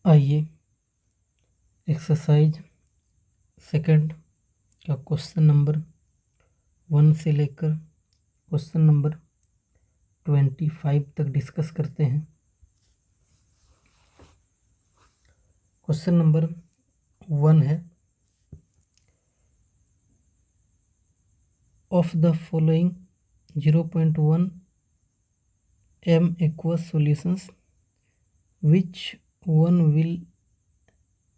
आइए exercise second का question number 1 से लेकर क्वेश्चन नंबर 25 तक डिस्कस करते हैं। क्वेश्चन नंबर 1 है, of the following 0.1 m aqueous solutions which one will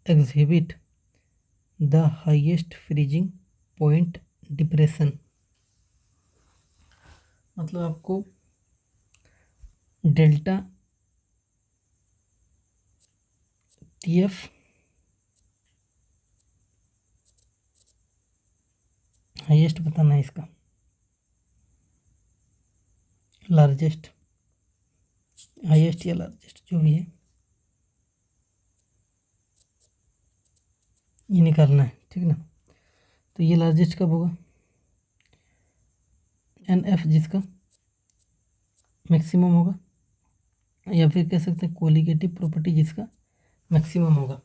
exhibit the highest freezing point depression। मतलब आपको डेल्टा TF हाईएस्ट बताना है, इसका लार्जेस्ट, हाईएस्ट या लार्जेस्ट जो भी है ये निकालना है, ठीक ना। तो ये लार्जेस्ट कब होगा, NF जिसका मैक्सिमम होगा, या फिर कह सकते हैं कोलिगेटिव प्रॉपर्टी जिसका मैक्सिमम होगा।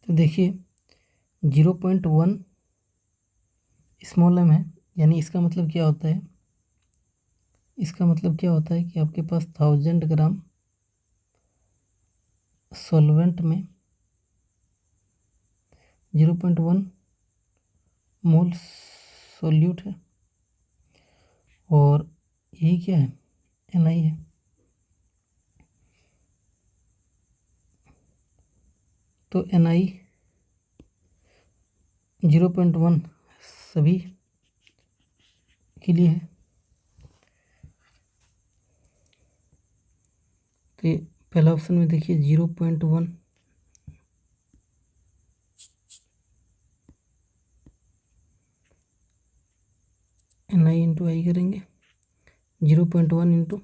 तो देखिए 0.1 स्मॉल m है, यानी इसका मतलब क्या होता है, इसका मतलब क्या होता है कि आपके पास 1000 ग्राम सॉल्वेंट में 0.1 मोल सॉल्यूट है और यही क्या है, Na है। तो Na 0.1 सभी के लिए है। तो ये पहला ऑप्शन में देखिए 0.1 Na इंटू आई करेंगे, 0.1 इंटू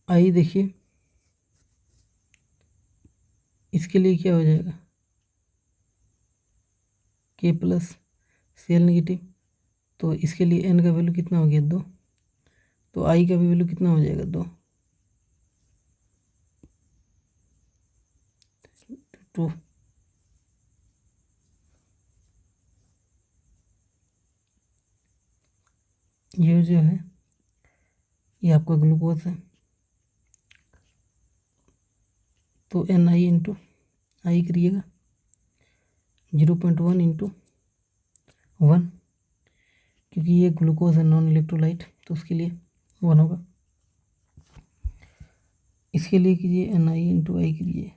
आई, देखिए इसके लिए क्या हो जाएगा, K प्लस Cl नेगेटिव। तो इसके लिए n का वैल्यू कितना हो गया, 2। तो आई का भी वैल्यू कितना हो जाएगा, 2। तो ये जो है ये आपका ग्लूकोज है। तो Na इंटू आई करिएगा 0.1 इंटू 1, क्योंकि ये ग्लूकोज है नॉन इलेक्ट्रोलाइट, तो उसके लिए 1 होगा। इसके लिए कीजिए Na इंटू आई करिए,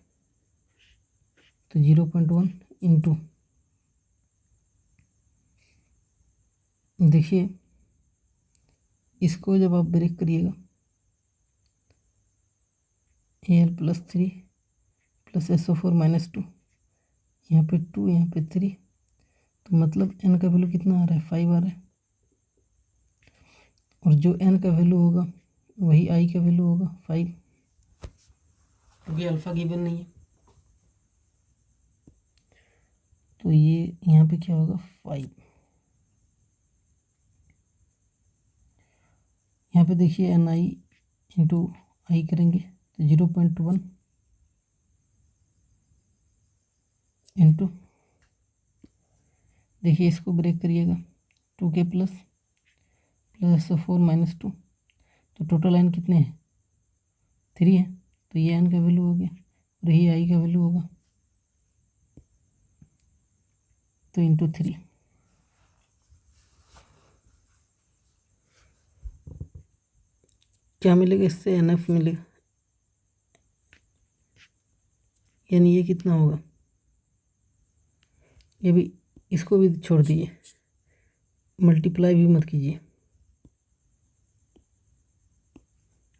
तो 0.1 इंटू, देखिए इसको जब आप ब्रेक करिएगा Al plus 3 plus SO4 minus 2, यहाँ पे 2 यहाँ पे 3, तो मतलब n का वैल्यू कितना आ रहा है, 5 आ रहा है। और जो n का वैल्यू होगा वही i का वैल्यू होगा 5, क्योंकि अल्फ़ा गिवन नहीं है। तो ये यहाँ पे क्या होगा, 5। यहाँ पे देखिए Na इंटू आई करेंगे तो 0.1 इंटू, देखिए इसको ब्रेक करिएगा 2K प्लस SO4 माइनस 2, तो टोटल n कितने हैं, 3 है। तो ये n का वैल्यू हो गया और यही आई का वैल्यू होगा, तो इंटू 3। क्या मिलेगा, इससे NF मिलेगा, यानी ये कितना होगा, ये भी, इसको भी छोड़ दीजिए, मल्टीप्लाई भी मत कीजिए।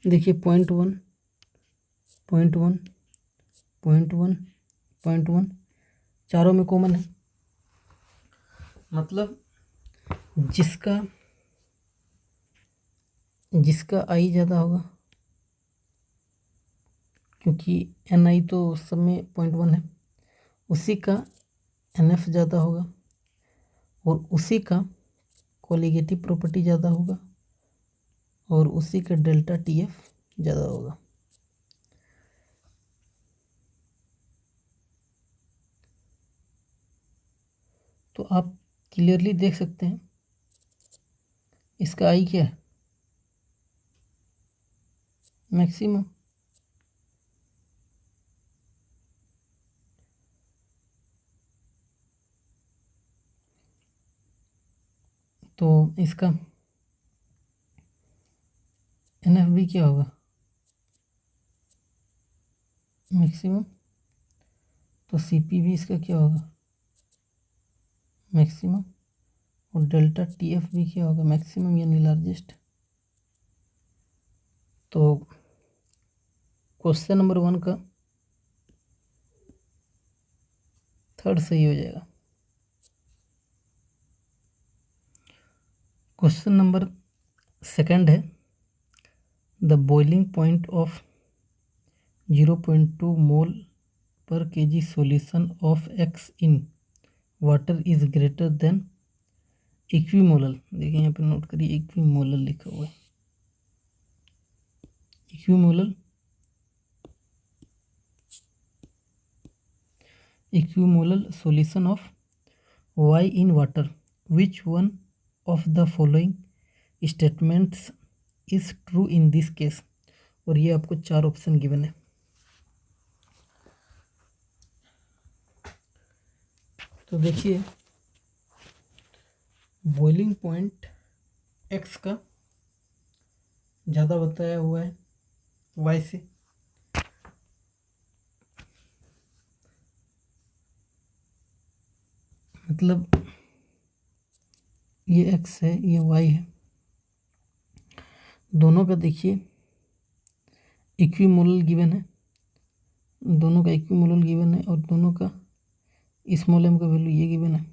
देखिए 0.1 0.1 0.1 0.1 चारों में कॉमन है, मतलब जिसका आई ज़्यादा होगा, क्योंकि Na तो सब में 0.1 है, उसी का NF ज़्यादा होगा। और उसी का कोलिगेटिव प्रॉपर्टी ज़्यादा होगा और उसी का डेल्टा TF ज़्यादा होगा। तो आप क्लियरली देख सकते हैं इसका आई क्या है, मैक्सिमम। तो इसका NF भी क्या होगा, मैक्सिमम। तो CP भी इसका क्या होगा, मैक्सिमम। और डेल्टा TF भी क्या होगा, मैक्सिमम यानी लार्जेस्ट। तो क्वेश्चन नंबर 1 का थर्ड सही हो जाएगा। क्वेश्चन नंबर 2 है, the boiling point of 0.2 mole per kg solution of X in water is greater than equimolal. देखिए यहाँ पे नोट करिए, इक्विमोलल लिखा हुआ है। Equimolal solution of Y in water, which one of the following statements is true in this case. और ये आपको 4 ऑप्शन गिवन है। तो देखिए बॉइलिंग पॉइंट X का ज़्यादा बताया हुआ है Y से, मतलब ये X है ये Y है। दोनों का देखिए इक्विमोलल गिवन है, दोनों का इक्विमोलल गिवन है और दोनों का स्मॉल m का वैल्यू ये गिवन है।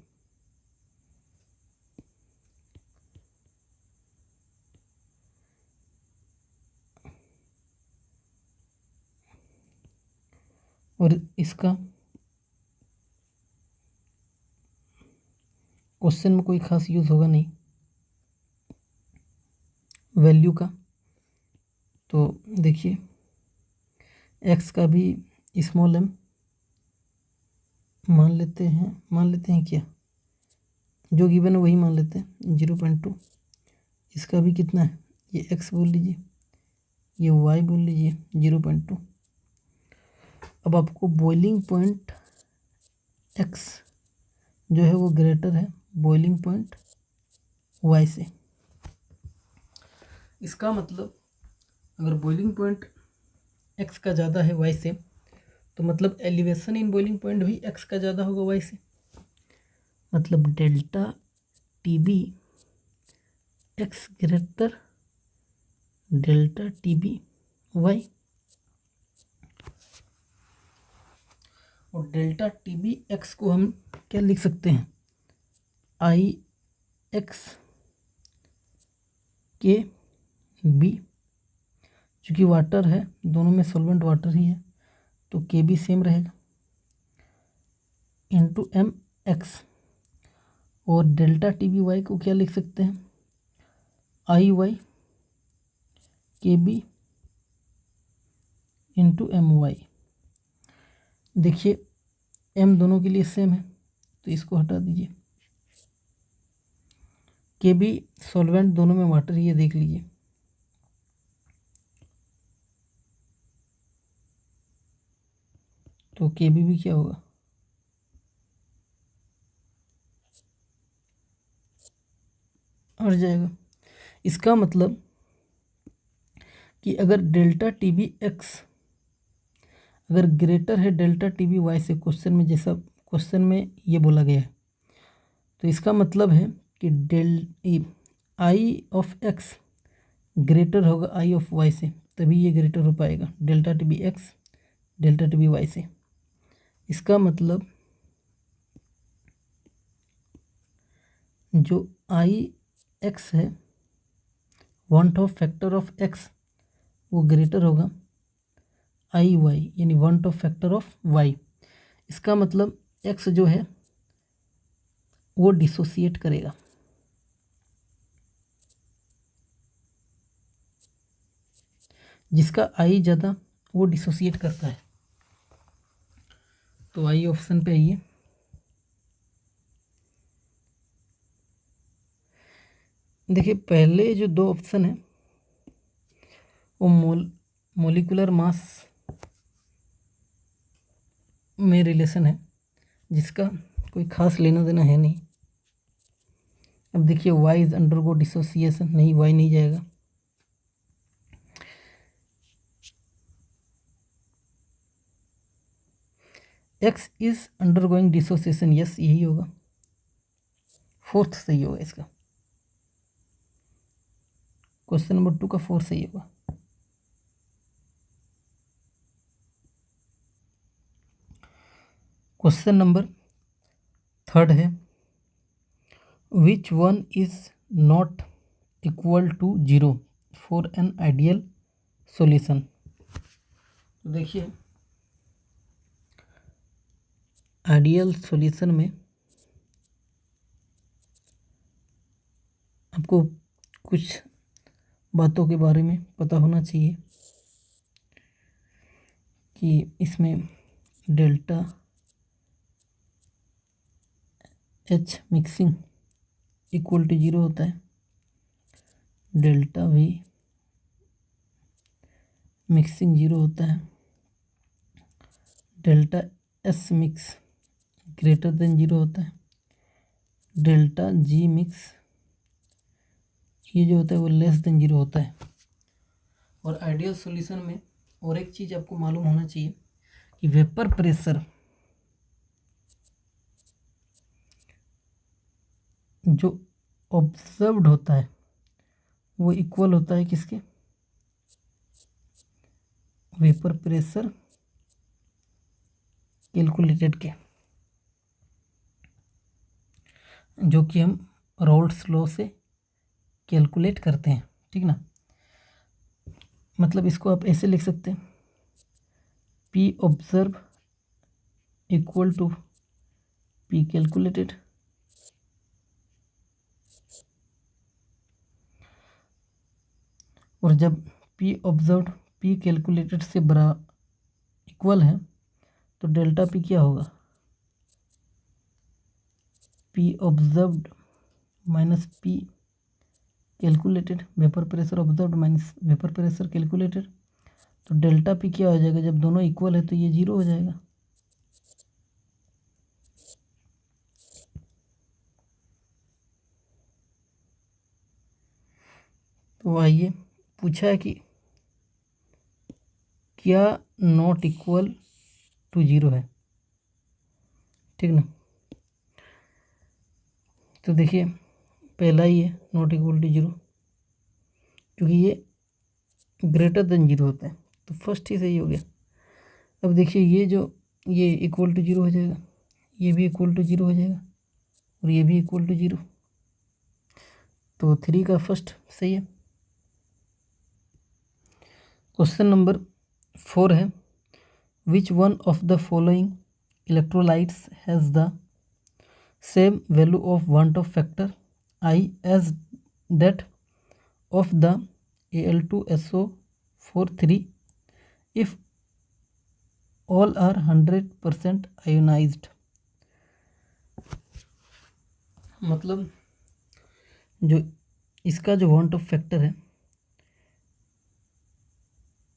और इसका क्वेश्चन में कोई खास यूज़ होगा नहीं वैल्यू का। तो देखिए X का भी स्मॉल m मान लेते हैं क्या, जो गिवन है वही मान लेते हैं 0.2। इसका भी कितना है, ये X बोल लीजिए, ये Y बोल लीजिए 0.2। अब आपको बॉइलिंग पॉइंट X जो है वो ग्रेटर है बॉइलिंग पॉइंट Y से। इसका मतलब अगर बॉइलिंग पॉइंट X का ज़्यादा है Y से, तो मतलब एलिवेशन इन बॉइलिंग पॉइंट भी X का ज़्यादा होगा Y से। मतलब delta TB X greater delta TB Y। और डेल्टा TB X को हम क्या लिख सकते हैं, IX KB। चूँकि वाटर है, दोनों में सॉल्वेंट वाटर ही है, तो KB सेम रहेगा इंटू MX। और डेल्टा TBY को क्या लिख सकते हैं, IY KB इंटू MY। देखिए M दोनों के लिए सेम है तो इसको हटा दीजिए। KB सॉल्वेंट दोनों में वाटर ही है, देख लीजिए। तो KB भी क्या होगा, हट जाएगा। इसका मतलब कि अगर डेल्टा TB X अगर ग्रेटर है डेल्टा TB Y से, क्वेश्चन में जैसा क्वेश्चन में ये बोला गया है, तो इसका मतलब है कि I ऑफ X ग्रेटर होगा I ऑफ Y से, तभी ये ग्रेटर हो पाएगा delta TB X delta TB Y से। इसका मतलब जो IX है one of factor of X वो ग्रेटर होगा IY यानी one of factor of Y। इसका मतलब X जो है वो डिसोसिएट करेगा। जिसका आई ज़्यादा वो डिसोसिएट करता है। तो आई ऑप्शन पे आइए। देखिए पहले जो दो ऑप्शन है वो मोलिकुलर मास में रिलेशन है, जिसका कोई खास लेना देना है नहीं। अब देखिए वाई इज अंडरगो डिसोसिएशन, नहीं वाई नहीं जाएगा। X is undergoing dissociation, yes यही होगा, फोर्थ सही होगा इसका। क्वेश्चन नंबर 2 का फोर्थ सही होगा। क्वेश्चन नंबर 3 है, which one is not equal to 0 for an ideal solution. तो देखिए आइडियल सॉल्यूशन में आपको कुछ बातों के बारे में पता होना चाहिए कि इसमें delta H mixing equal to 0 होता है, डेल्टा वी मिक्सिंग 0 होता है, delta S mix greater than 0 होता है, डेल्टा जी मिक्स ये जो होता है वो लेस देन 0 होता है। और आइडियल सॉल्यूशन में और एक चीज़ आपको मालूम होना चाहिए कि वेपर प्रेशर जो ऑब्जर्व्ड होता है वो इक्वल होता है किसके, वेपर प्रेशर कैलकुलेटेड के, जो कि हम राउल्ट्स लॉ से कैलकुलेट करते हैं, ठीक ना। मतलब इसको आप ऐसे लिख सकते हैं, P observed equal to P calculated. और जब पी ऑब्जर्व पी कैलकुलेटेड से बड़ा इक्वल है तो डेल्टा पी क्या होगा, P observed minus P calculated, vapour pressure observed minus vapour pressure calculated. तो डेल्टा पी क्या हो जाएगा, जब दोनों इक्वल है तो ये 0 हो जाएगा। तो आइए पूछा है कि क्या नॉट इक्वल टू 0 है, ठीक ना। तो देखिए पहला ही है नॉट इक्वल टू 0, क्योंकि ये ग्रेटर देन 0 होता है, तो फर्स्ट ही सही हो गया। अब देखिए ये इक्वल टू 0 हो जाएगा, ये भी इक्वल टू 0 हो जाएगा और ये भी इक्वल टू 0, तो 3 का फर्स्ट सही है। क्वेश्चन नंबर 4 है, which one of the following electrolytes has the same value of van't of factor I as that of the Al2SO4 3 if all are 100% ionized। मतलब जो इसका जो वांट ऑफ फैक्टर है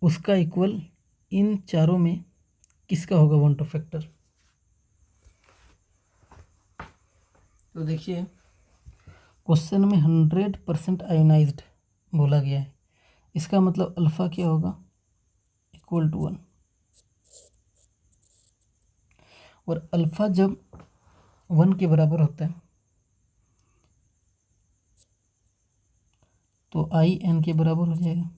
उसका इक्वल इन चारों में किसका होगा वांट ऑफ फैक्टर। तो देखिए क्वेश्चन में 100% आयोनाइज्ड बोला गया है, इसका मतलब अल्फ़ा क्या होगा, इक्वल टू 1। और अल्फ़ा जब 1 के बराबर होता है तो आई एन के बराबर हो जाएगा।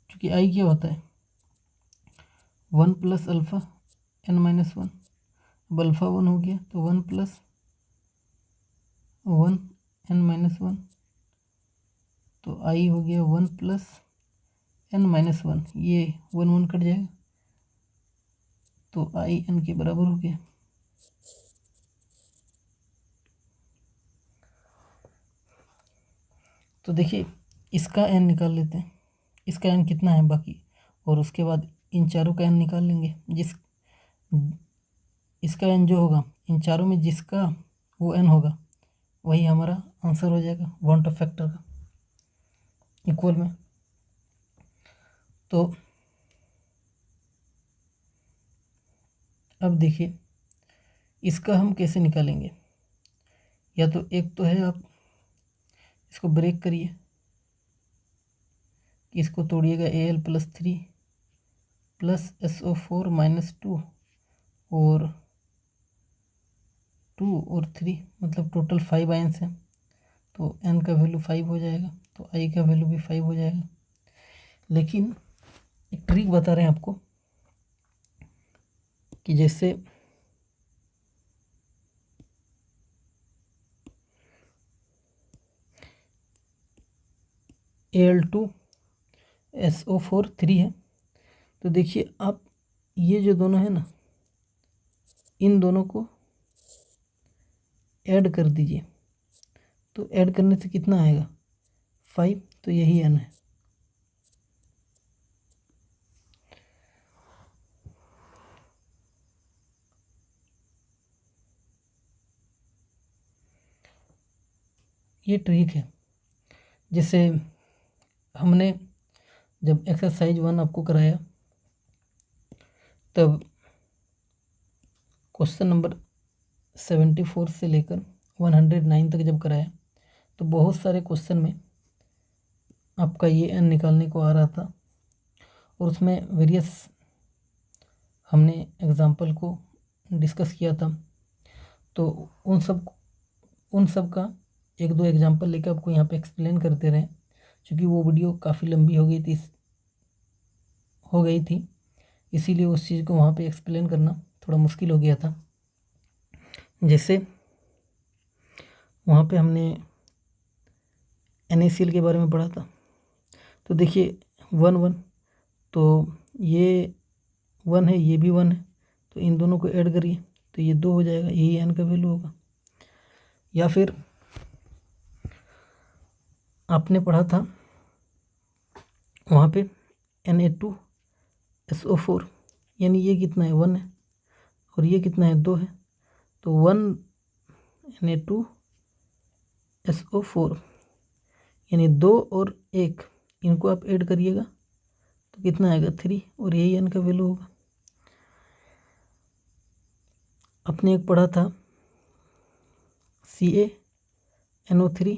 क्योंकि आई क्या होता है 1 प्लस अल्फ़ा n माइनस 1। अब अल्फ़ा 1 हो गया तो 1 प्लस 1 n माइनस 1, तो आई हो गया 1 प्लस n माइनस 1, ये 1 1 कट जाएगा तो आई एन के बराबर हो गया। तो देखिए इसका एन निकाल लेते हैं, इसका एन कितना है बाकी, और उसके बाद इन चारों का एन निकाल लेंगे। इसका एन जो होगा इन चारों में जिसका वो एन होगा वही हमारा आंसर हो जाएगा वांट ऑफ फैक्टर का इक्वल में। तो अब देखिए इसका हम कैसे निकालेंगे, या तो एक तो है आप इसको ब्रेक करिए कि इसको तोड़िएगा Al+3 प्लस SO4 -2 और 2 और 3 मतलब टोटल 5 आयंस हैं, तो n का वैल्यू 5 हो जाएगा, तो i का वैल्यू भी 5 हो जाएगा। लेकिन एक ट्रिक बता रहे हैं आपको कि जैसे Al2SO4 3 है, तो देखिए आप ये जो दोनों है ना इन दोनों को ऐड कर दीजिए, तो ऐड करने से कितना आएगा 5, तो यही n है। ये ट्रिक है। जैसे हमने जब एक्सरसाइज 1 आपको कराया तब क्वेश्चन नंबर 74 से लेकर 109 तक जब कराया तो बहुत सारे क्वेश्चन में आपका ये एन निकालने को आ रहा था, और उसमें वेरियस हमने एग्जाम्पल को डिस्कस किया था। तो उन सब का एक दो एग्जाम्पल लेकर आपको यहाँ पे एक्सप्लेन करते रहे, क्योंकि वो वीडियो काफ़ी लंबी हो गई थी, इसीलिए उस चीज़ को वहाँ पे एक्सप्लेन करना थोड़ा मुश्किल हो गया था। जैसे वहाँ पे हमने NaCl के बारे में पढ़ा था, तो देखिए 1 1, तो ये 1 है, ये भी 1 है, तो इन दोनों को ऐड करिए तो ये 2 हो जाएगा, यही n का वैल्यू होगा। या फिर आपने पढ़ा था वहाँ पे Na2SO4, यानी ये कितना है 1 है और ये कितना है 2 है, तो 1 Na2SO4 यानी 2 और 1 इनको आप ऐड करिएगा तो कितना आएगा 3, और यही n का वैल्यू होगा। आपने एक पढ़ा था CaNO3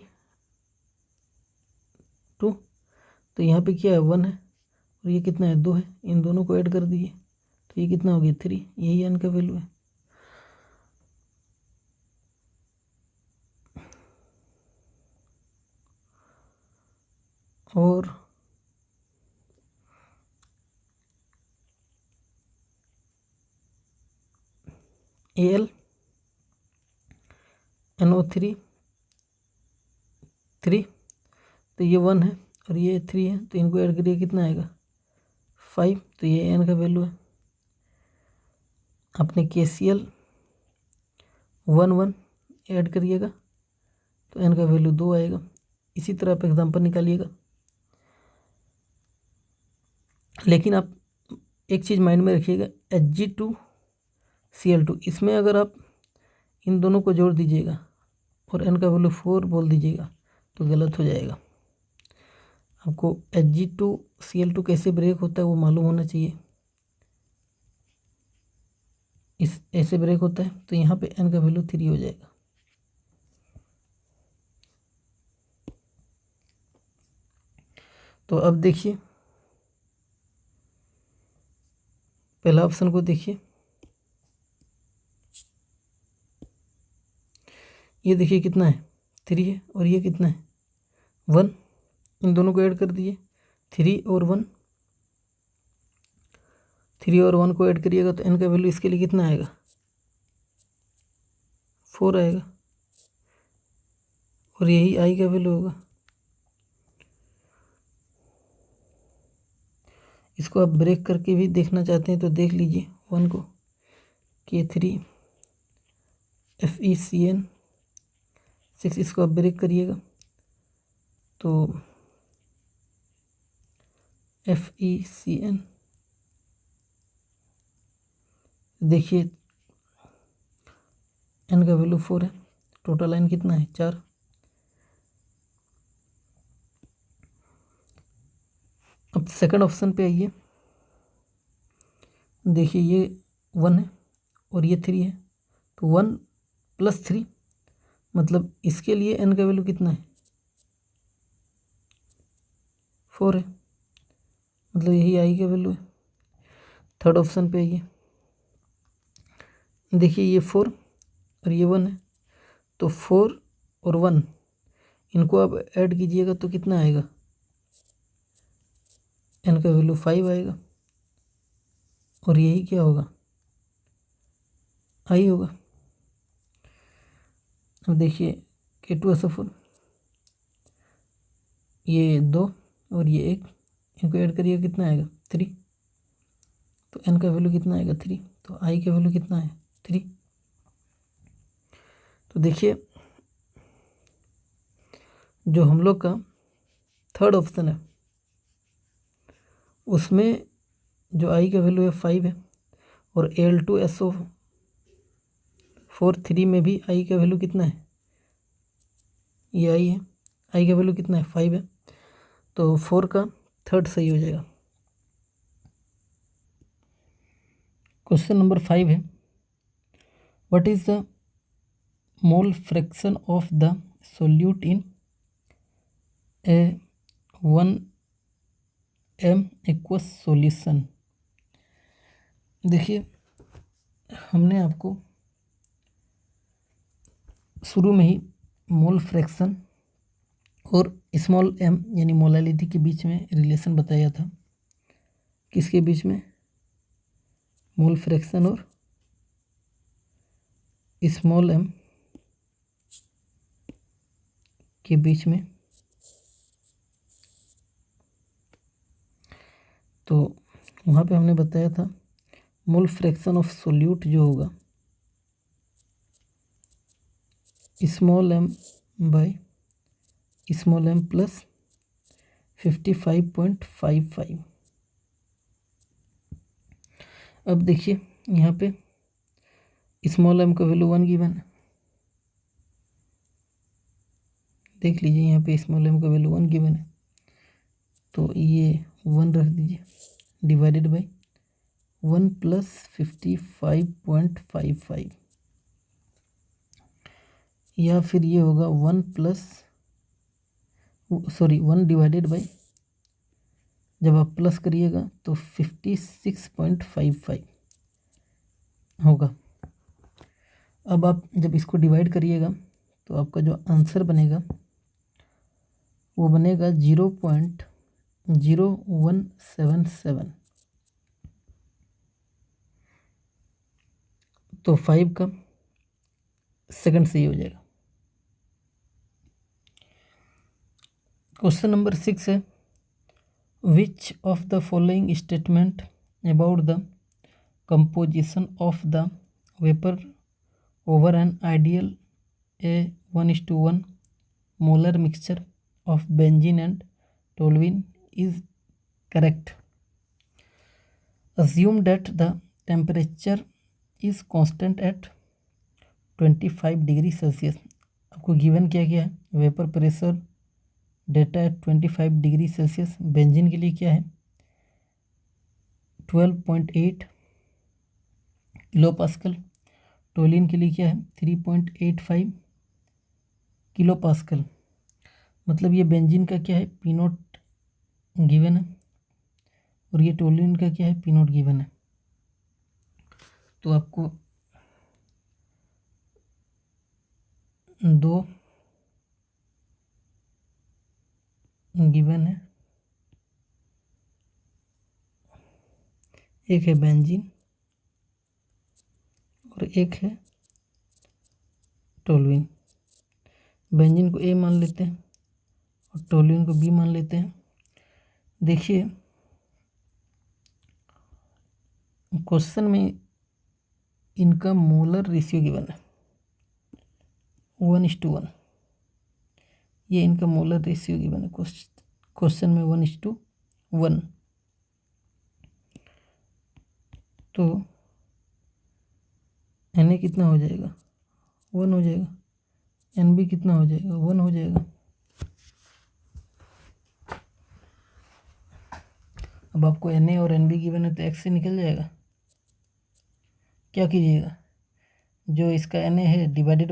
2, तो यहाँ पे क्या है 1 है और ये कितना है 2 है, इन दोनों को ऐड कर दीजिए तो ये कितना हो गया 3, यही n का वैल्यू है। और AlNO3 3, तो ये 1 है और ये 3 है, तो इनको ऐड करिए कितना आएगा 5, तो ये n का वैल्यू है। आपने KCl 1 1 ऐड करिएगा तो n का वैल्यू 2 आएगा। इसी तरह आप एग्जांपल निकालिएगा। लेकिन आप एक चीज़ माइंड में रखिएगा, Hg2Cl2 इसमें अगर आप इन दोनों को जोड़ दीजिएगा और n का वैल्यू 4 बोल दीजिएगा तो गलत हो जाएगा। आपको Hg2Cl2 कैसे ब्रेक होता है वो मालूम होना चाहिए। इस ऐसे ब्रेक होता है, तो यहाँ पे n का वैल्यू 3 हो जाएगा। तो अब देखिए पहला ऑप्शन को देखिए, ये देखिए कितना है 3 है और ये कितना है 1, इन दोनों को ऐड कर दिए 3 और 1, 3 और 1 को ऐड करिएगा तो n का वैल्यू इसके लिए कितना आएगा 4 आएगा, और यही i का वैल्यू होगा। इसको आप ब्रेक करके भी देखना चाहते हैं तो देख लीजिए 1 को, K3FeCN6, इसको आप ब्रेक करिएगा तो FeCN, देखिए n का वैल्यू 4 है, टोटल लाइन कितना है 4। अब सेकंड ऑप्शन पे आइए, देखिए ये 1 है और ये 3 है, तो 1 + 3 मतलब इसके लिए n का वैल्यू कितना है 4 है, मतलब यही i का वैल्यू है। थर्ड ऑप्शन पे आइए, देखिए ये 4 और ये 1 है, तो 4 और 1 इनको आप ऐड कीजिएगा तो कितना आएगा, n का वैल्यू 5 आएगा और यही क्या होगा i होगा। अब देखिए K2SO4, ये 2 और ये 1, इनको ऐड करिए कितना आएगा 3, तो n का वैल्यू कितना आएगा 3, तो i का वैल्यू कितना है 3। तो देखिए जो हम लोग का थर्ड ऑप्शन है उसमें जो i का वैल्यू है 5 है और Al2SO4 3 में भी i का वैल्यू कितना है, ये i है, i का वैल्यू कितना है 5 है, तो 4 का थर्ड सही हो जाएगा। क्वेश्चन नंबर 5 है, what is the mole fraction of the solute in A 1m aqueous solution. देखिए हमने आपको शुरू में ही मोल फ्रैक्शन और स्मॉल m यानी मोलालिटी के बीच में रिलेशन बताया था। किसके बीच में, मोल फ्रैक्शन और स्मॉल m के बीच में। तो वहाँ पे हमने बताया था मोल फ्रैक्शन ऑफ सोल्यूट जो होगा small m by small m plus 55.55। अब देखिए यहाँ पे स्मॉल m का वैल्यू 1 गिवन है, देख लीजिए यहाँ पे स्मॉल m का वैल्यू 1 गिवन है, तो ये 1 रख दीजिए डिवाइडेड बाय 1 + 55.55, या फिर ये होगा 1 डिवाइडेड बाय, जब आप प्लस करिएगा तो 56.55 होगा। अब आप जब इसको डिवाइड करिएगा तो आपका जो आंसर बनेगा वो बनेगा 0.0177, तो 5 का सेकंड सही हो जाएगा। क्वेश्चन नंबर 6 है, which of the following statement about the composition of the vapour over an ideal A1:1 molar mixture of benzene and toluene is correct? Assume that the temperature is constant at 25 degree Celsius. आपको given किया गया है vapour pressure data eight 25 degree Celsius. Benzene के लिए क्या है 12.8 kilo pascal, toluene के लिए क्या है 3.85 किलो पास्कल। मतलब ये बेंजीन का क्या है पी नॉट गिवन है और ये टोलिन का क्या है पी नॉट गिवन है। तो आपको 2 गिवन है, एक है बेंजीन और एक है टोलुइन। बेंजीन को ए मान लेते हैं और टोलुइन को बी मान लेते हैं। देखिए क्वेश्चन में इनका मोलर रेशियो गिवन है 1:1। ये इनका मोलर रेशियो गिवन है क्वेश्चन में 1:1। तो Na कितना हो जाएगा 1 हो जाएगा, Nb कितना हो जाएगा 1 हो जाएगा। अब आपको Na और Nb गिवन है तो x से निकल जाएगा। क्या कीजिएगा, जो इसका Na है डिवाइडेड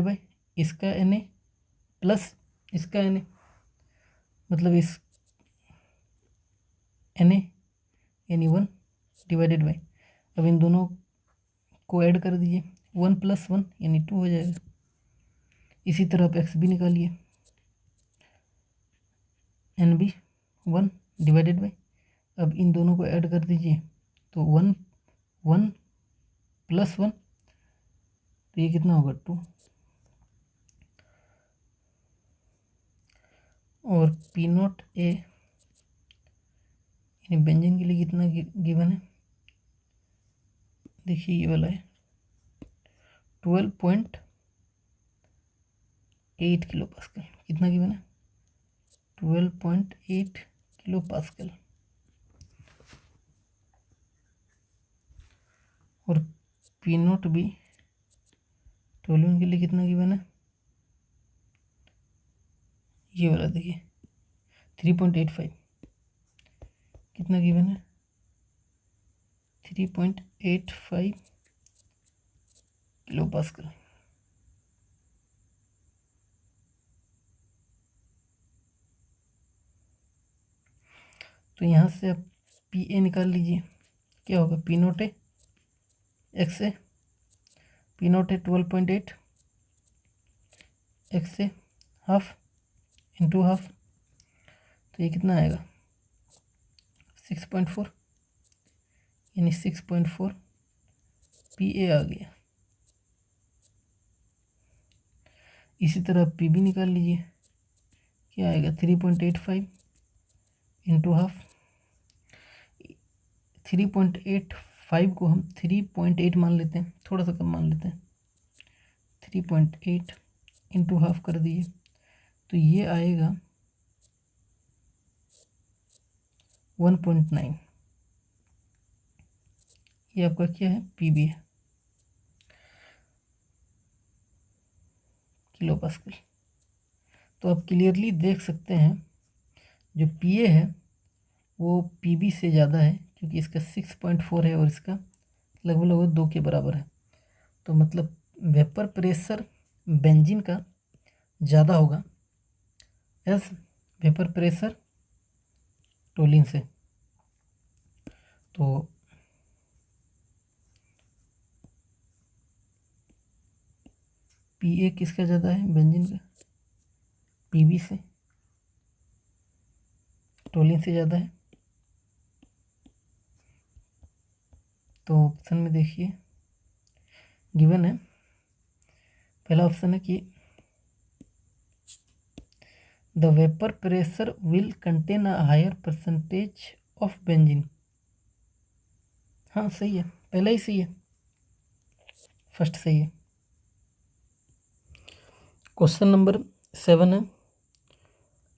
बाय इसका Na प्लस इसका Na, मतलब इस Na यानी 1 डिवाइडेड बाय, अब इन दोनों को ऐड कर दीजिए 1 + 1 यानी 2 हो जाएगा। इसी तरह आप x भी निकालिए, Nb 1 डिवाइडेड बाय, अब इन दोनों को ऐड कर दीजिए तो 1 + 1, तो ये कितना होगा 2। और P0A यानी बेंजीन के लिए कितना गिवन है, देखिए ये वाला है 12.8 किलो पास्कल। कितना गिवन है 12.8 किलो पास्कल। और P0B टोल्यून के लिए कितना गिवन है, ये वाला देखिए 3.85। कितना गिवन है 3.85 किलो पास्कल। तो यहाँ से आप Pa निकाल लीजिए, क्या होगा P0A XA, P0A 12.8 XA half into half, तो ये कितना आएगा 6.4 यानी 6.4 Pa आ गया। इसी तरह Pb निकाल लीजिए, क्या आएगा 3.85 इंटू हाफ। 3.85 को हम 3.8 मान लेते हैं, थोड़ा सा कम मान लेते हैं, 3.8 इंटू हाफ कर दिए तो ये आएगा 1.9। ये आपका क्या है Pb है किलो पास्कल। तो आप क्लियरली देख सकते हैं जो Pa है वो Pb से ज़्यादा है, क्योंकि इसका 6.4 है और इसका लगभग 2 के बराबर है। तो मतलब वेपर प्रेशर बेंजीन का ज़्यादा होगा एस वेपर प्रेशर टोलिन से। तो Pa किसका ज़्यादा है बेंजीन का, Pb से, टोलिन से ज़्यादा है। तो ऑप्शन में देखिए गिवन है, पहला ऑप्शन है कि the vapour pressure will contain a higher percentage of benzene. हाँ सही है, पहला ही सही है, फर्स्ट सही है। क्वेश्चन नंबर 7 है,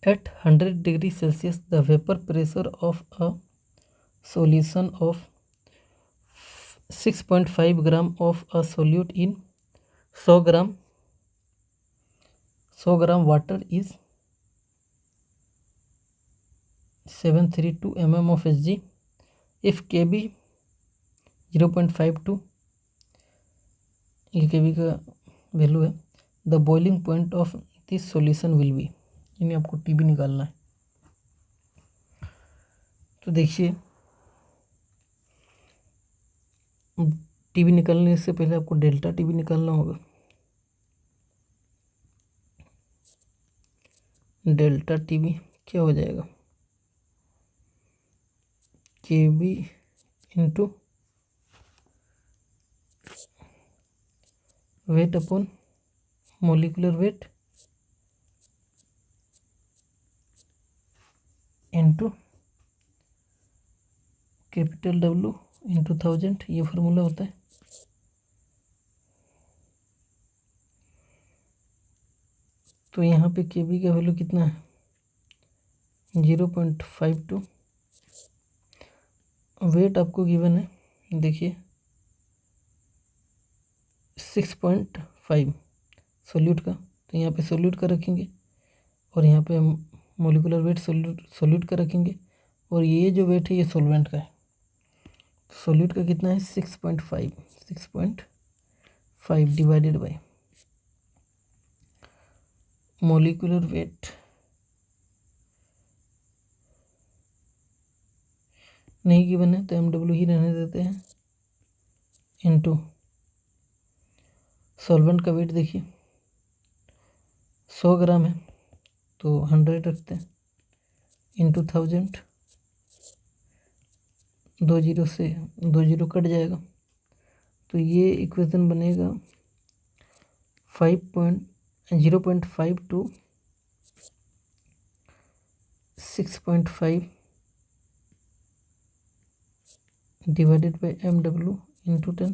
at 100 degree Celsius the vapour pressure of a solution of 6.5 gram of a solute in 100 gram water is 732 mm of Hg if Kb 0.52, ये Kb का वैल्यू है, the boiling point of this solution will be, यानी आपको Tb निकालना है। तो देखिए Tb निकालने से पहले आपको डेल्टा Tb निकालना होगा। डेल्टा Tb क्या हो जाएगा Kb into weight upon molecular weight into capital W into 1000, ये फार्मूला होता है। तो यहाँ पे Kb का वैल्यू कितना है, 0.52। वेट आपको गिवन है, देखिए 6.5 सोल्यूट का, तो यहाँ पे सोल्यूट का रखेंगे और यहाँ पे हम मोलिकुलर वेट सोल्यूट का रखेंगे, और ये जो वेट है ये सॉल्वेंट का है। सोल्यूट का कितना है, 6.5 डिवाइडेड बाय मोलिकुलर वेट नहीं गिवन है तो MW ही रहने देते हैं, इनटू सॉल्वेंट का वेट देखिए 100 ग्राम है तो 100 रखते हैं, इंटू 1000, 2 जीरो से 2 जीरो कट जाएगा, तो ये इक्वेशन बनेगा 0.5 to 6.5 divided by MW into 10,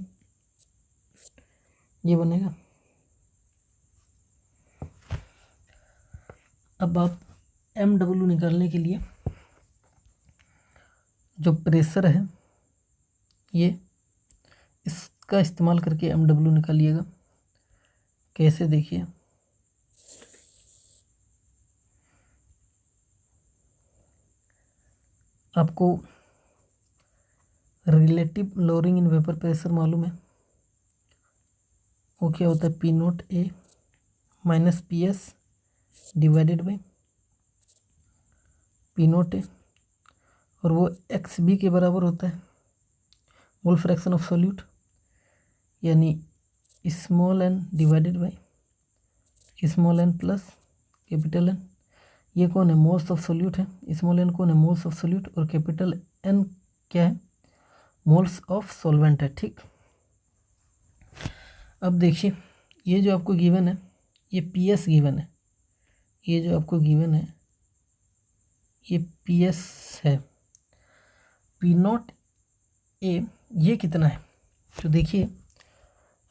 ये बनेगा। अब आप MW निकालने के लिए जो प्रेशर है ये इसका इस्तेमाल करके MW निकालिएगा। कैसे, देखिए आपको relative lowering in vapour pressure मालूम है, वो क्या होता है, P0A minus PS divided by P0A, और वो XB के बराबर होता है मोल फ्रैक्शन ऑफ सोल्यूट, यानी small n divided by small n plus capital N। ये कौन है, मोल्स ऑफ सोल्यूट है, स्मॉल n कौन है, मोल्स ऑफ सोल्यूट, और कैपिटल N क्या है, मोल्स ऑफ सॉल्वेंट है। ठीक, अब देखिए ये जो आपको गिवन है ये PS गिवन है, ये जो आपको गिवन है ये PS है। P0A ये कितना है, तो देखिए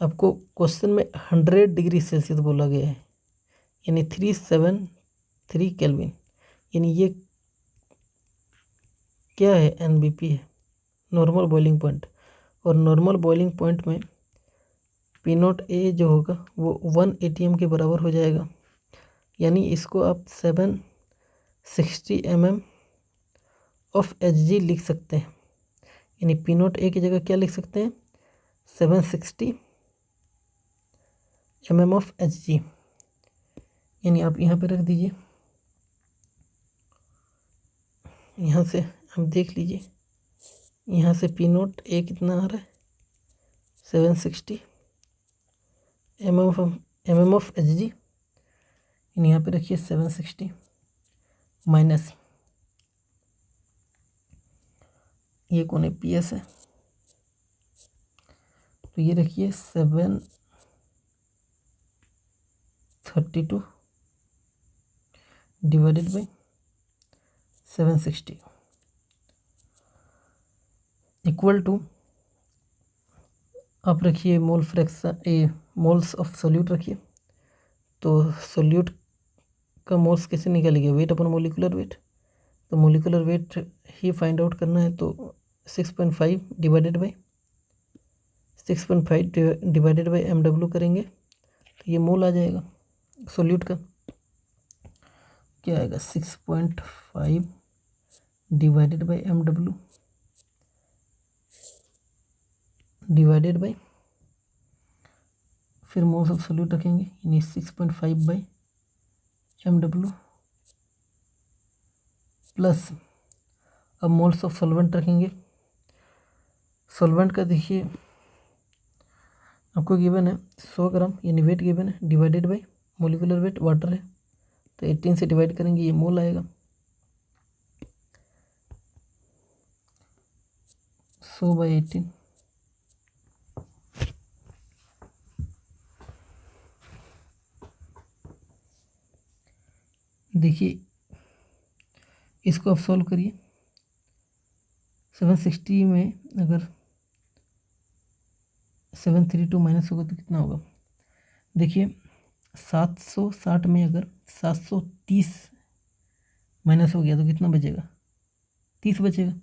आपको क्वेश्चन में 100 डिग्री सेल्सियस बोला गया है, यानी 373 केल्विन, यानी ये क्या है, NBP है, नॉर्मल बॉइलिंग पॉइंट, और नॉर्मल बॉइलिंग पॉइंट में P0A जो होगा वो 1 ATM के बराबर हो जाएगा, यानी इसको आप 760 mm ऑफ Hg लिख सकते हैं, यानी P0A की जगह क्या लिख सकते हैं, 760 mm ऑफ Hg, यानी आप यहाँ पे रख दीजिए, यहाँ से आप देख लीजिए, यहाँ से P0A कितना आ रहा है, 760 mm ऑफ Hg, यानी यहाँ पे रखिए 760 माइनस ये कौन है, PS है, तो ये रखिए 732 डिवाइडेड बाई 760 इक्वल टू, आप रखिए mole fraction moles of solute रखिए, तो सोल्यूट का मोल्स कैसे निकालेंगे, वेट अपन मोलिकुलर वेट, तो मोलिकुलर वेट ही फाइंड आउट करना है, तो 6.5 divided by 6.5 divided by MW करेंगे तो ये मोल आ जाएगा सोल्यूट का, क्या आएगा 6.5 divided by MW divided by, फिर मोल्स ऑफ सोल्यूट रखेंगे, यानी 6.5 बाई MW प्लस, अब मोल्स ऑफ सॉल्वेंट रखेंगे, सॉल्वेंट का देखिए आपको गिवन है 100 ग्राम, यानी वेट गिवन है, divided by molecular weight water है, तो 18 से डिवाइड करेंगे, ये मोल आएगा, 100/18, देखिए इसको आप सॉल्व करिए, 760 में अगर 732 माइनस होगा तो कितना होगा? देखिए 760 में अगर 730 माइनस हो गया तो कितना बचेगा? 30 बचेगा।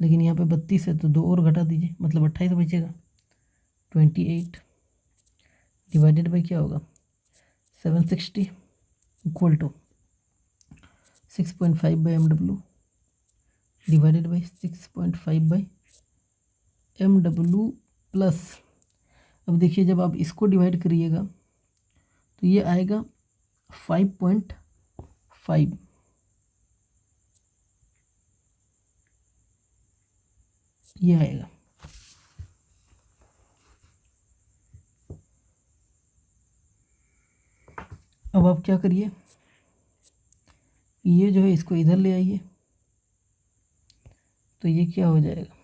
लेकिन यहाँ पे 32 है तो 2 और घटा दीजिए, मतलब 28 बचेगा। 28 डिवाइडेड बाई क्या होगा? 760 equal to 6.5 by MW divided by 6.5 by MW plus, अब देखिए जब आप इसको डिवाइड करिएगा तो ये आएगा 5.5, ये आएगा। अब आप क्या करिए, ये जो है इसको इधर ले आइए तो ये क्या हो जाएगा?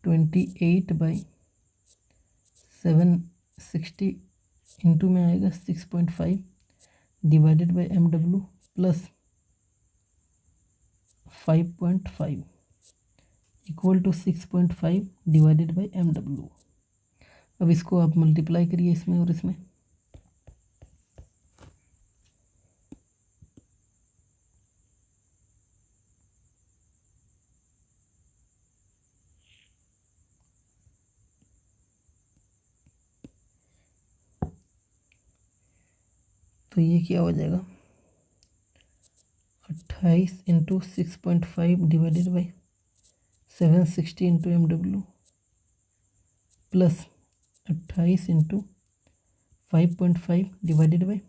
28 बाई 760 इंटू में आएगा 6.5 divided by MW plus 5.5 equal to 6.5 divided by MW। अब इसको आप मल्टीप्लाई करिए इसमें और इसमें, तो ये क्या हो जाएगा? 28 into 6.5 divided by 760 into MW plus 28 into 5.5 divided by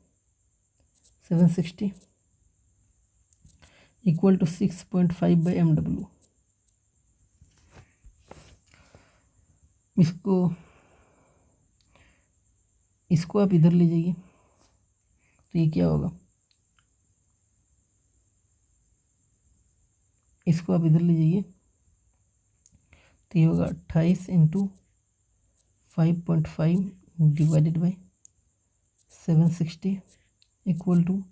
760 equal to 6.5 by MW। इसको आप इधर ले जाइए तो ये क्या होगा? इसको आप इधर ले जाइए तो ये होगा 28 into 5.5 divided by 760 equal to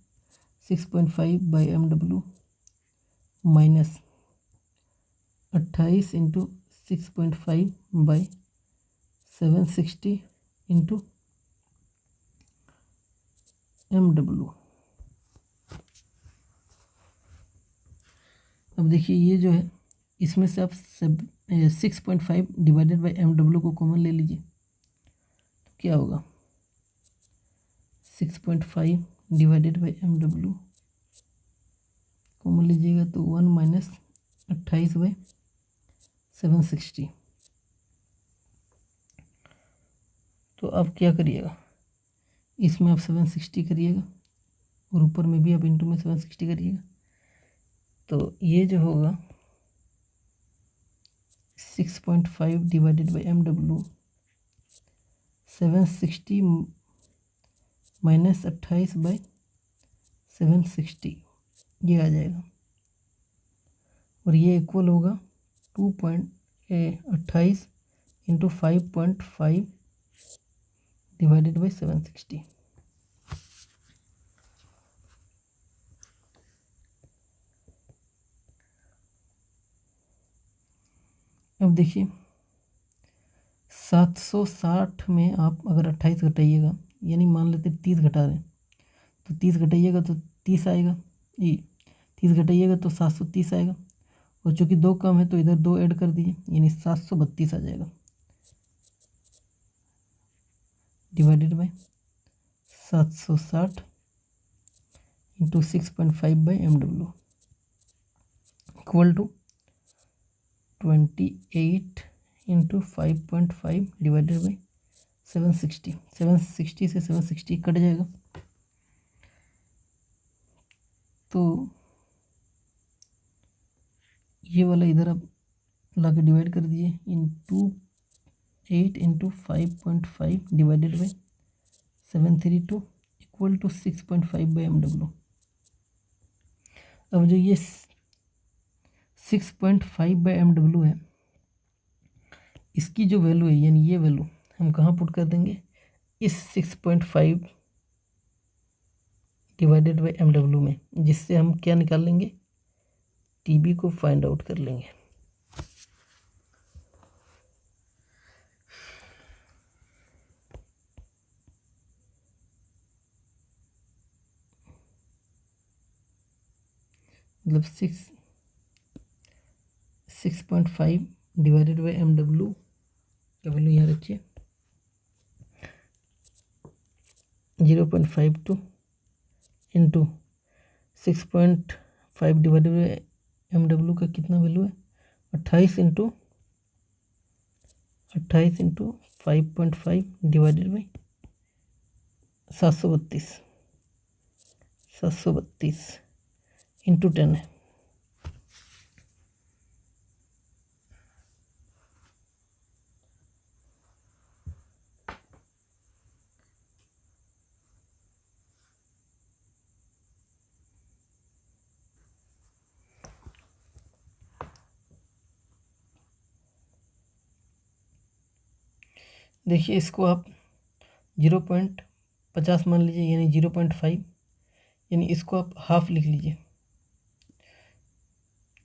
6.5 by MW minus 28 into 6.5 by 760 into MW। अब देखिए ये जो है इसमें से आप 6.5 डिवाइडेड बाई MW को कॉमन ले लीजिए तो क्या होगा? 6.5 डिवाइडेड बाई MW कॉमन लीजिएगा तो 1 माइनस 28 बाई 760। तो अब क्या करिएगा, इसमें आप 760 करिएगा और ऊपर में भी आप इंटू में 760 करिएगा तो ये जो होगा 6.5 divided by MW 760 minus 28 by 760 ये आ जाएगा और ये इक्वल होगा 2.28 इंटू 5.5 डिवाइडेड बाई 760। अब देखिए 760 में आप अगर 28 घटाइएगा, यानी मान लेते 30 घटा दें तो 30 घटाइएगा तो 30 आएगा, ये 30 घटाइएगा तो 730 आएगा और चूँकि 2 कम है तो इधर 2 ऐड कर दीजिए यानी 732 आ जाएगा divided by 760 into 6.5 by MW equal to 28 into 5.5 divided by 760। 760 से 760 कट जाएगा तो ये वाला इधर आप ला के डिवाइड कर दीजिए into 8 into 5.5 divided by 732 equal to 6.5 by MW। अब जो ये 6.5 बाई MW है इसकी जो वैल्यू है यानी ये वैल्यू हम कहाँ पुट कर देंगे? इस 6.5 डिवाइडेड बाई MW में, जिससे हम क्या निकाल लेंगे? TB को फाइंड आउट कर लेंगे। मतलब 6.5 डिवाइडेड बाई MW का वैल्यू यहाँ रखिए 0.52 इंटू 6.5 डिवाइडेड बाई MW का कितना वैल्यू है 28 इंटू 5.5 डिवाइडेड बाई 732 इंटू 10 है। देखिए इसको आप 0.50 मान लीजिए यानी 0.5, यानी इसको आप हाफ लिख लीजिए,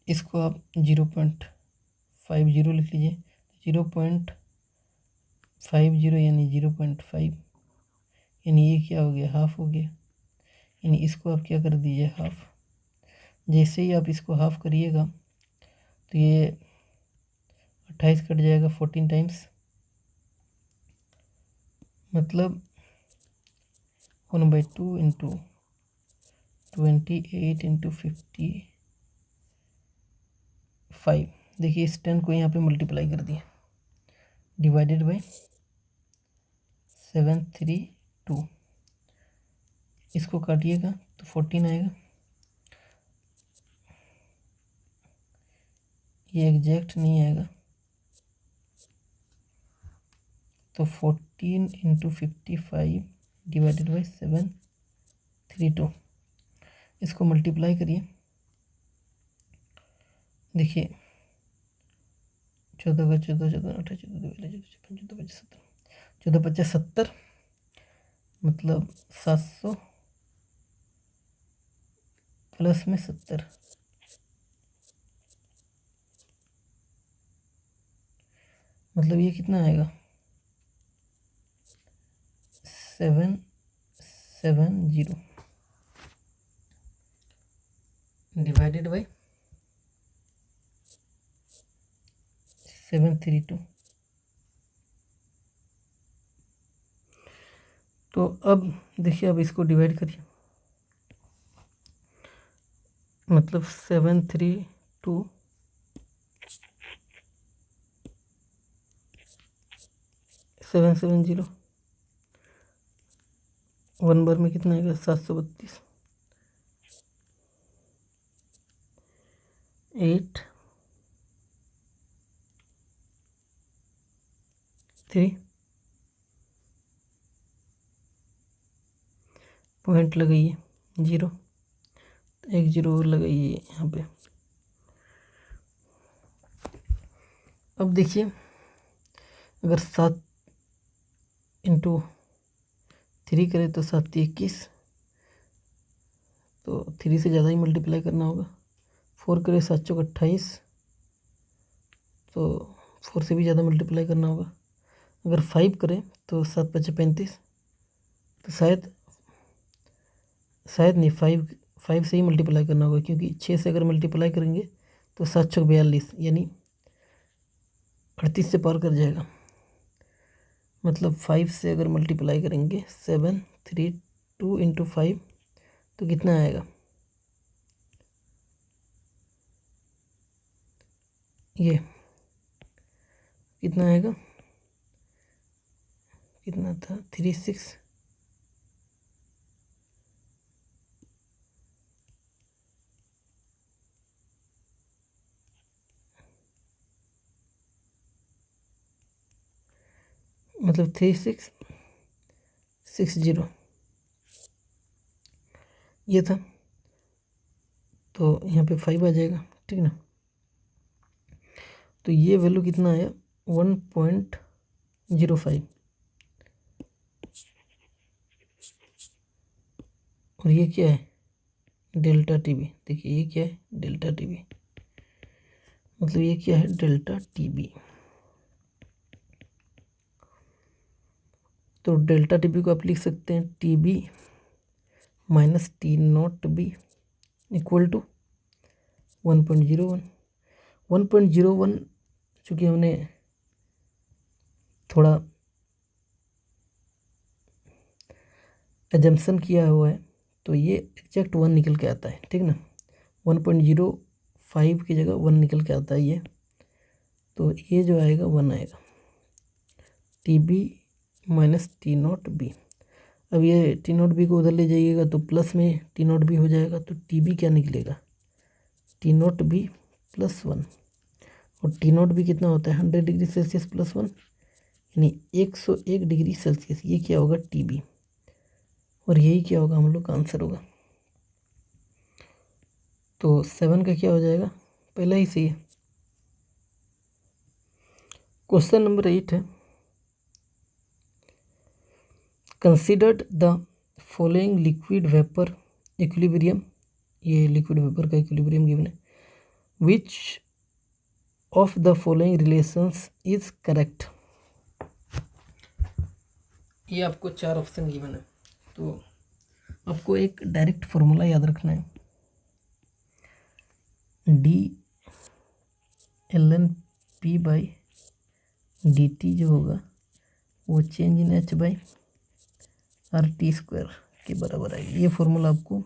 इसको आप 0.50 लिख लीजिए, 0.50 यानी 0.5, यानी ये क्या हो गया हाफ हो गया, यानी इसको आप क्या कर दीजिए हाफ। जैसे ही आप इसको हाफ करिएगा तो ये 28 कट जाएगा 14 टाइम्स, मतलब 1/2 इंटू 28 इंटू 55। देखिए इस 10 को यहाँ पे मल्टीप्लाई कर दिया डिवाइडेड बाई 732, इसको काटिएगा तो 14 आएगा। ये एग्जैक्ट नहीं आएगा तो 14 इंटू 55 डिवाइडेड बाई 732, इसको मल्टीप्लाई करिए। देखिए 14 का 14 14 18 14 14 14 50 70, मतलब 700 प्लस में 70, मतलब ये कितना आएगा 770 डिवाइडेड बाई 732। तो अब देखिए अब इसको डिवाइड करिए, मतलब 732 770 1 बार में कितना आएगा 732 8 3 पॉइंट लगाइए 0, एक 0 और लगाइए यहाँ पे। अब देखिए अगर 7 इंटू 3 करें तो 7 21, तो 3 से ज़्यादा ही मल्टीप्लाई करना होगा। 4 करें 7 चौक 28, तो 4 से भी ज़्यादा मल्टीप्लाई करना होगा। अगर 5 करें तो 7 5 35, तो शायद नहीं 5 से ही मल्टीप्लाई करना होगा, क्योंकि 6 से अगर मल्टीप्लाई करेंगे तो 7 चौक 42 यानी 38 से पार कर जाएगा। मतलब 5 से अगर मल्टीप्लाई करेंगे 732 इंटू 5 तो कितना आएगा, ये कितना आएगा, कितना था 36, मतलब 3660 ये था। तो यहाँ पे 5 आ जाएगा, ठीक ना। तो ये वैल्यू कितना आया 1.05, और ये क्या है डेल्टा टीबी। देखिए ये क्या है डेल्टा टीबी, मतलब ये क्या है डेल्टा टीबी। तो डेल्टा टीबी को आप लिख सकते हैं TB minus T0 B equal to 1.01 1.01 चूँकि हमने थोड़ा एजम्पशन किया हुआ है तो ये एग्जैक्ट 1 निकल के आता है, ठीक ना। 1.05 की जगह 1 निकल के आता है ये, तो ये जो आएगा 1 आएगा, TB माइनस T0B। अब ये T0B को उधर ले जाइएगा तो प्लस में T0B हो जाएगा, तो TB क्या निकलेगा, T0B प्लस 1, और T0B कितना होता है 100 डिग्री सेल्सियस प्लस 1 यानी 101 डिग्री सेल्सियस। ये क्या होगा TB, और यही क्या होगा हम लोग का आंसर होगा। तो 7 का क्या हो जाएगा, पहला ही सही है। क्वेश्चन नंबर 8 है, considered the following liquid vapour equilibrium, ये लिक्विड वेपर का इक्विलिब्रियम गिवन है, which of the following relations is correct. ये आपको 4 ऑप्शन गिवन है, तो आपको एक डायरेक्ट फॉर्मूला याद रखना है, dln/p/dt जो होगा वो चेंज इन h/RT² के बराबर है। ये फॉर्मूला आपको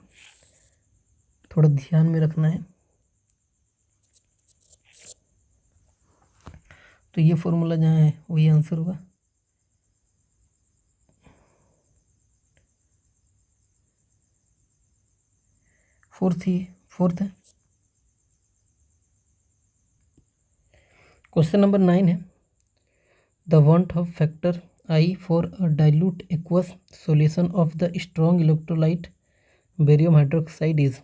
थोड़ा ध्यान में रखना है। तो ये फॉर्मूला जहाँ है वही आंसर होगा। फोर्थ है। क्वेश्चन नंबर 9 है, the want of factor I for a dilute aqueous solution of the strong electrolyte barium hydroxide is,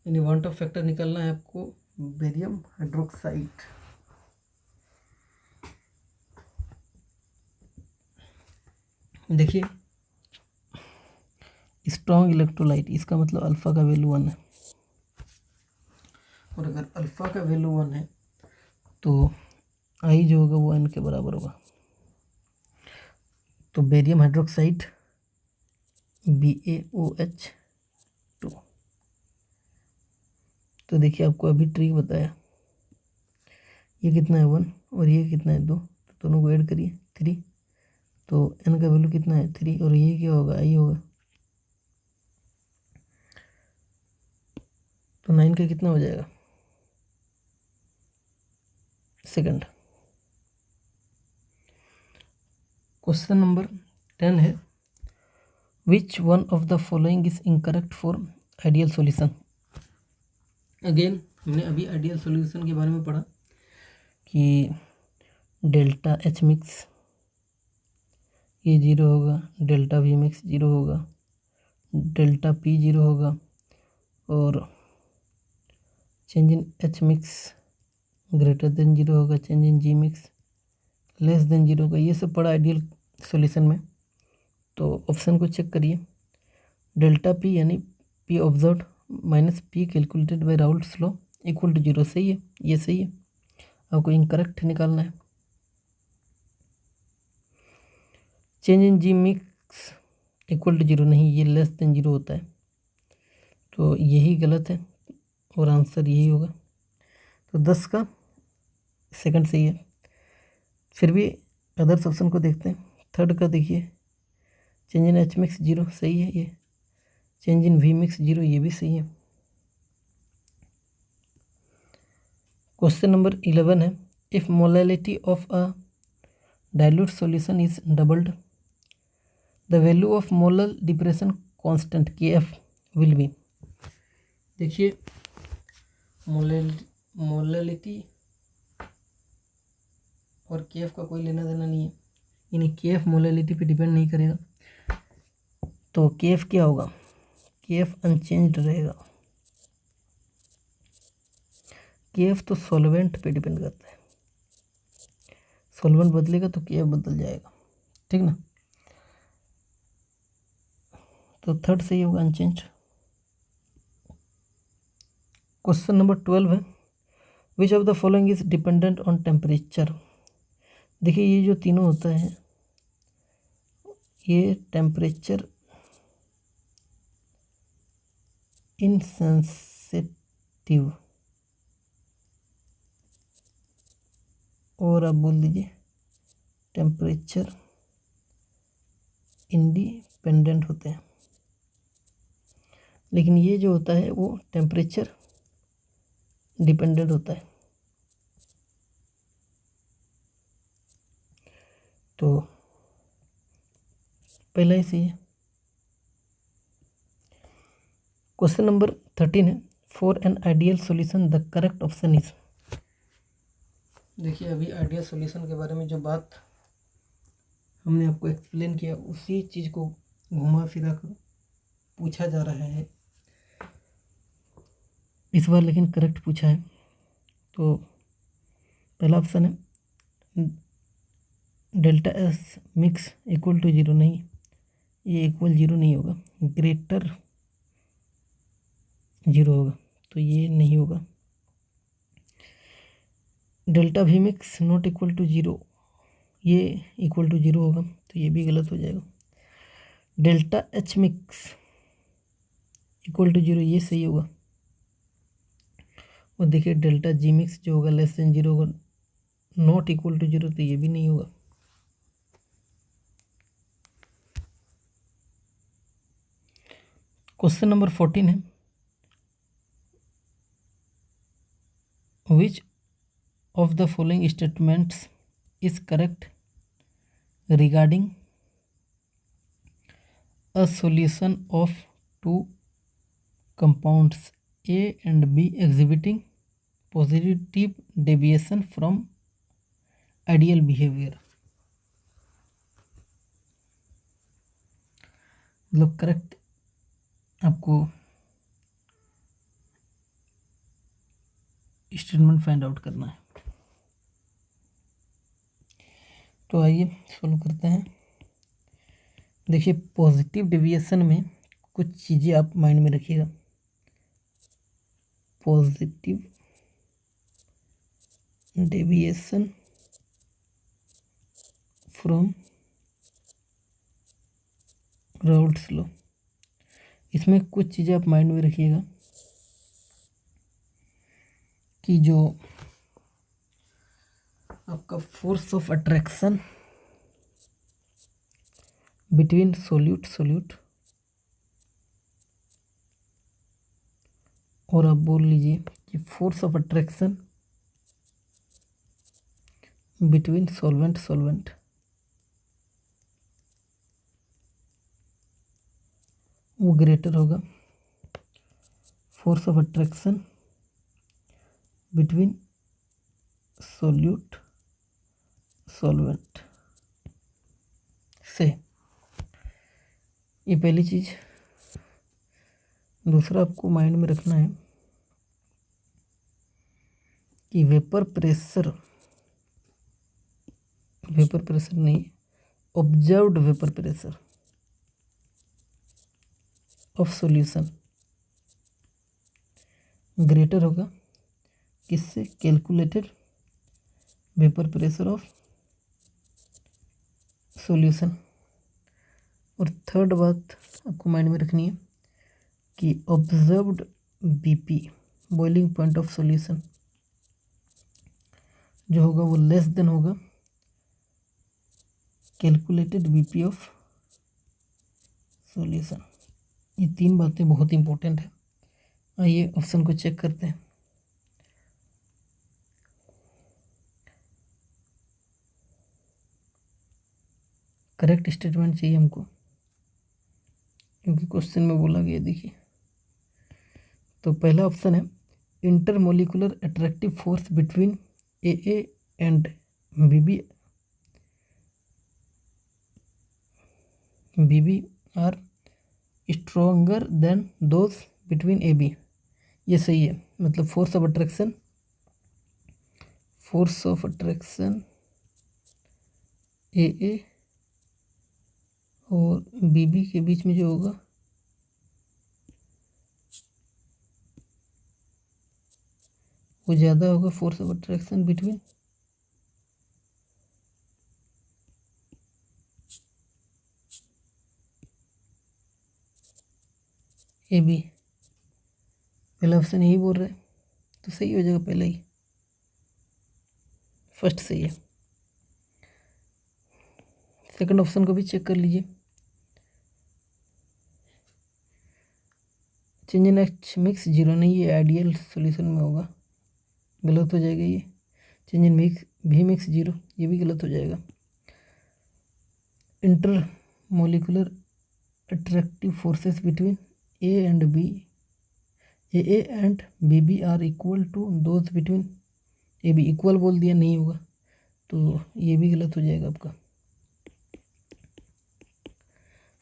यानी वांट ऑफ फैक्टर निकालना है आपको बेरियम हाइड्रोक्साइड। देखिए स्ट्रॉन्ग इलेक्ट्रोलाइट, इसका मतलब अल्फ़ा का वैल्यू 1 है, और अगर अल्फ़ा का वैल्यू 1 है तो I जो होगा वो n के बराबर होगा। तो बेरियम हाइड्रोक्साइड BaOH2। तो देखिए आपको अभी ट्रिक बताया, ये कितना है 1 और ये कितना है 2, तो दोनों को ऐड करिए 3, तो n का वैल्यू कितना है 3, और ये क्या होगा I होगा, तो 9 का कितना हो जाएगा सेकंड। क्वेश्चन नंबर 10 है, which one of the following is incorrect for ideal solution. Again हमने अभी आइडियल सॉल्यूशन के बारे में पढ़ा कि डेल्टा H मिक्स ये 0 होगा, डेल्टा V मिक्स 0 होगा, डेल्टा P 0 होगा, और change in H mix greater than 0 होगा, change in G mix less than 0 होगा। ये सब पढ़ा आइडियल सॉल्यूशन में। तो ऑप्शन को चेक करिए, डेल्टा P यानी P observed minus P calculated by Raoult's law equal to 0, सही है, ये सही है। आपको इनकरेक्ट निकालना है। Change in G mix equal to 0 नहीं, ये लेस देन 0 होता है, तो यही गलत है और आंसर यही होगा। तो 10 का सेकंड सही है। फिर भी अदर्स ऑप्शन को देखते हैं। थर्ड का देखिए, चेंज इन H मिक्स 0 सही है, ये चेंज इन V मिक्स 0 ये भी सही है। क्वेश्चन नंबर 11 है, if molality of a dilute solution is doubled the value of molar depression constant Kf will be. देखिए मोलैलिटी और Kf का कोई लेना देना नहीं है, यानी Kf मोलैलिटी पे डिपेंड नहीं करेगा, तो Kf क्या होगा, Kf अनचेंज्ड रहेगा। Kf तो सॉल्वेंट पे डिपेंड करता है, सॉल्वेंट बदलेगा तो Kf बदल जाएगा, ठीक ना। तो थर्ड सही होगा, अनचेंज्ड। क्वेश्चन नंबर 12 है, which of the following is dependent on temperature. देखिए ये जो तीनों होता है ये टेम्परेचर इनसेंसिटिव एक्टिव, और आप बोल दीजिए टेम्परेचर इंडिपेंडेंट होते हैं। लेकिन ये जो होता है वो टेम्परेचर डिपेंडेंट होता है। तो पहला ही सही है। क्वेश्चन नंबर 13 है, for an ideal solution the correct option is. देखिए अभी आइडियल सॉल्यूशन के बारे में जो बात हमने आपको एक्सप्लेन किया उसी चीज़ को घुमा फिरा कर पूछा जा रहा है इस बार, लेकिन करेक्ट पूछा है। तो पहला ऑप्शन है delta S mix equal to 0, नहीं, ये इक्वल 0 नहीं होगा, ग्रेटर 0 होगा, तो ये नहीं होगा। Delta V mix not equal to 0, ये इक्वल टू 0 होगा, तो ये भी गलत हो जाएगा। Delta H mix equal to 0, ये सही होगा। और देखिए डेल्टा जी मिक्स जो होगा लेस देन 0 होगा, नॉट इक्वल टू 0, तो ये भी नहीं होगा। क्वेश्चन नंबर 14 है, which of the following statements is correct regarding a solution of two compounds A and B exhibiting positive deviation from ideal behavior। मतलब करेक्ट आपको स्टेटमेंट फाइंड आउट करना है। तो आइए सॉल्व करते हैं। देखिए पॉजिटिव डेविएशन में कुछ चीज़ें आप माइंड में रखिएगा। Positive deviation from Raoult's law, इसमें कुछ चीज़ें आप माइंड में रखिएगा कि जो आपका force of attraction between solute और आप बोल लीजिए कि force of attraction between solvent वो ग्रेटर होगा force of attraction between solvent से। ये पहली चीज़। दूसरा आपको माइंड में रखना है कि वेपर प्रेशर नहीं, observed vapour pressure of solution greater होगा किससे, calculated vapour pressure of solution. और थर्ड बात आपको माइंड में रखनी है कि observed BP boiling point of solution जो होगा वो लेस देन होगा कैलकुलेटेड बीपी ऑफ सॉल्यूशन। ये तीन बातें बहुत इंपॉर्टेंट है। आइए ऑप्शन को चेक करते हैं। करेक्ट स्टेटमेंट चाहिए हमको, क्योंकि क्वेश्चन में बोला गया। देखिए तो पहला ऑप्शन है intermolecular attractive force between A and BB are stronger than those between A B. ये सही है, मतलब फोर्स ऑफ अट्रैक्शन ए और बीबी के बीच में जो होगा वो ज़्यादा होगा force of attraction between A B. पहला ऑप्शन यही बोल रहे हैं। तो सही हो जाएगा पहले ही, फर्स्ट सही है। सेकंड ऑप्शन को भी चेक कर लीजिए। चेंज इन एच मिक्स 0 नहीं, ये आइडियल सॉल्यूशन में होगा, गलत हो जाएगा ये। चेंज इन भी मिक्स 0, ये भी गलत हो जाएगा। Intermolecular attractive forces between A and B, A and B are equal to those between A B, equal बोल दिया, नहीं होगा, तो ये भी गलत हो जाएगा आपका।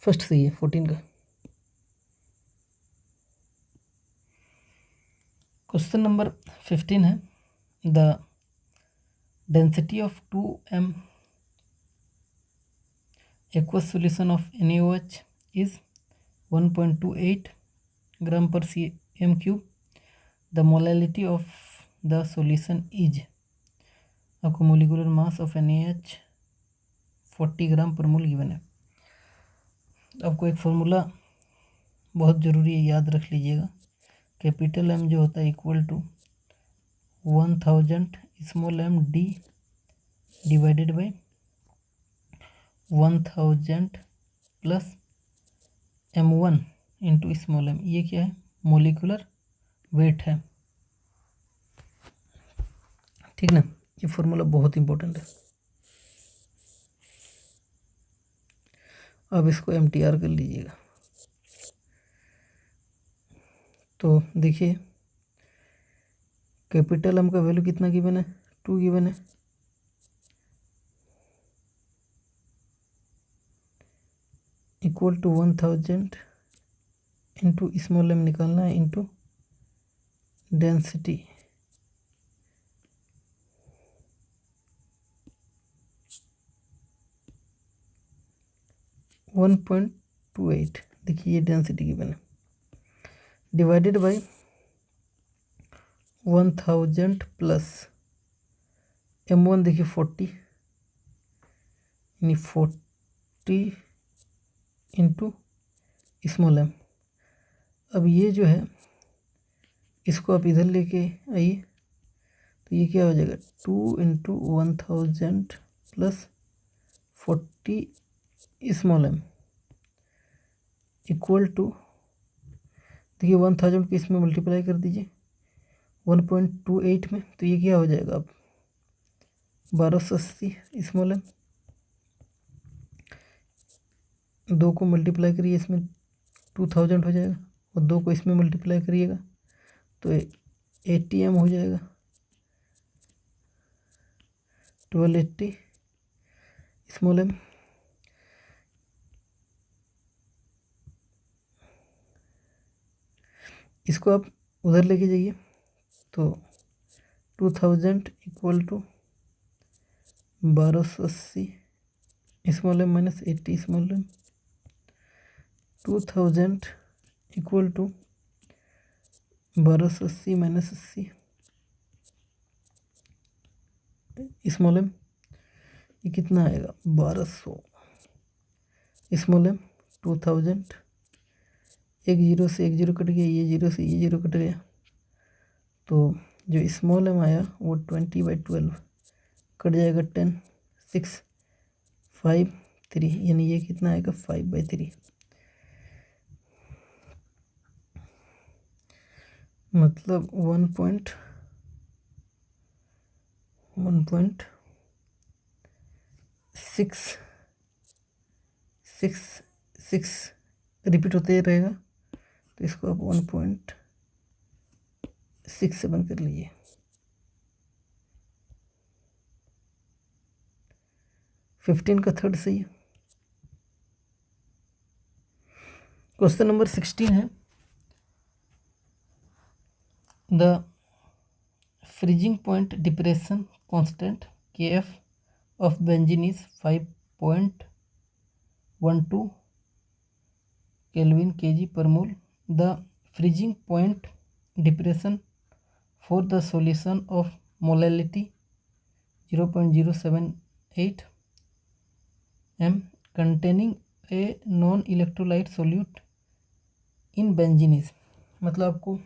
फर्स्ट सही है 14 का। क्वेश्चन नंबर 15 है, the density of 2m aqueous solution of NaOH is 1.28 ग्राम पर cm cube, the molality of the solution is, आपको मोलिकुलर मास ऑफ NaH 40 ग्राम पर मोल गिवन है। आपको एक फॉर्मूला बहुत ज़रूरी है, याद रख लीजिएगा। कैपिटल M जो होता है equal to 1000 small m d divided by 1000 plus m1 into small m, ये क्या है, मोलिकुलर वेट है, ठीक ना। ये फॉर्मूला बहुत इंपॉर्टेंट है, अब इसको MTR कर लीजिएगा। तो देखिए कैपिटल M का वैल्यू कितना गिवन है, 2 गिवन है, equal to 1000 into small m निकालना है इंटू डेंसिटी, वन 1.28, देखिए ये डेंसिटी गिवन है, डिवाइडेड बाई 1000 प्लस m1 देखिए 40, यानी 40 इंटू स्मॉल m। अब ये जो है इसको आप इधर लेके आइए, तो ये क्या हो जाएगा, 2 into 1000 plus 40 small m equal to, देखिए 1000 को इसमें मल्टीप्लाई कर दीजिए 1.28 में, तो ये क्या हो जाएगा अब 1280 स्मॉल m। 2 को मल्टीप्लाई करिए इसमें 2000 हो जाएगा, और 2 को इसमें मल्टीप्लाई करिएगा तो 80 m हो जाएगा, 1280 स्मॉल m। इसको आप उधर लेके जाइए, तो 2000 equal to 1280 small m minus 80 small m, 2000 equal to 1280 minus 80 small m, ये कितना आएगा 1200 स्मॉल m, 2000, एक जीरो से एक जीरो कट गया, ये जीरो से ये जीरो कट गया, तो जो स्मॉल m आया वो 20/12 कट जाएगा 10, 6, 5, 3, यानी ये कितना आएगा 5/3, मतलब 1.666 रिपीट होते रहेगा, तो इसको आप 1.67 कर लीजिए। फिफ्टीन का थर्ड सही है। क्वेश्चन नंबर 16 है, the freezing point depression constant Kf of benzene is 5.12 Kelvin kg per mole. The freezing point depression for the solution of molality 0.078 m containing a non-electrolyte solute in benzene is, मतलब आपको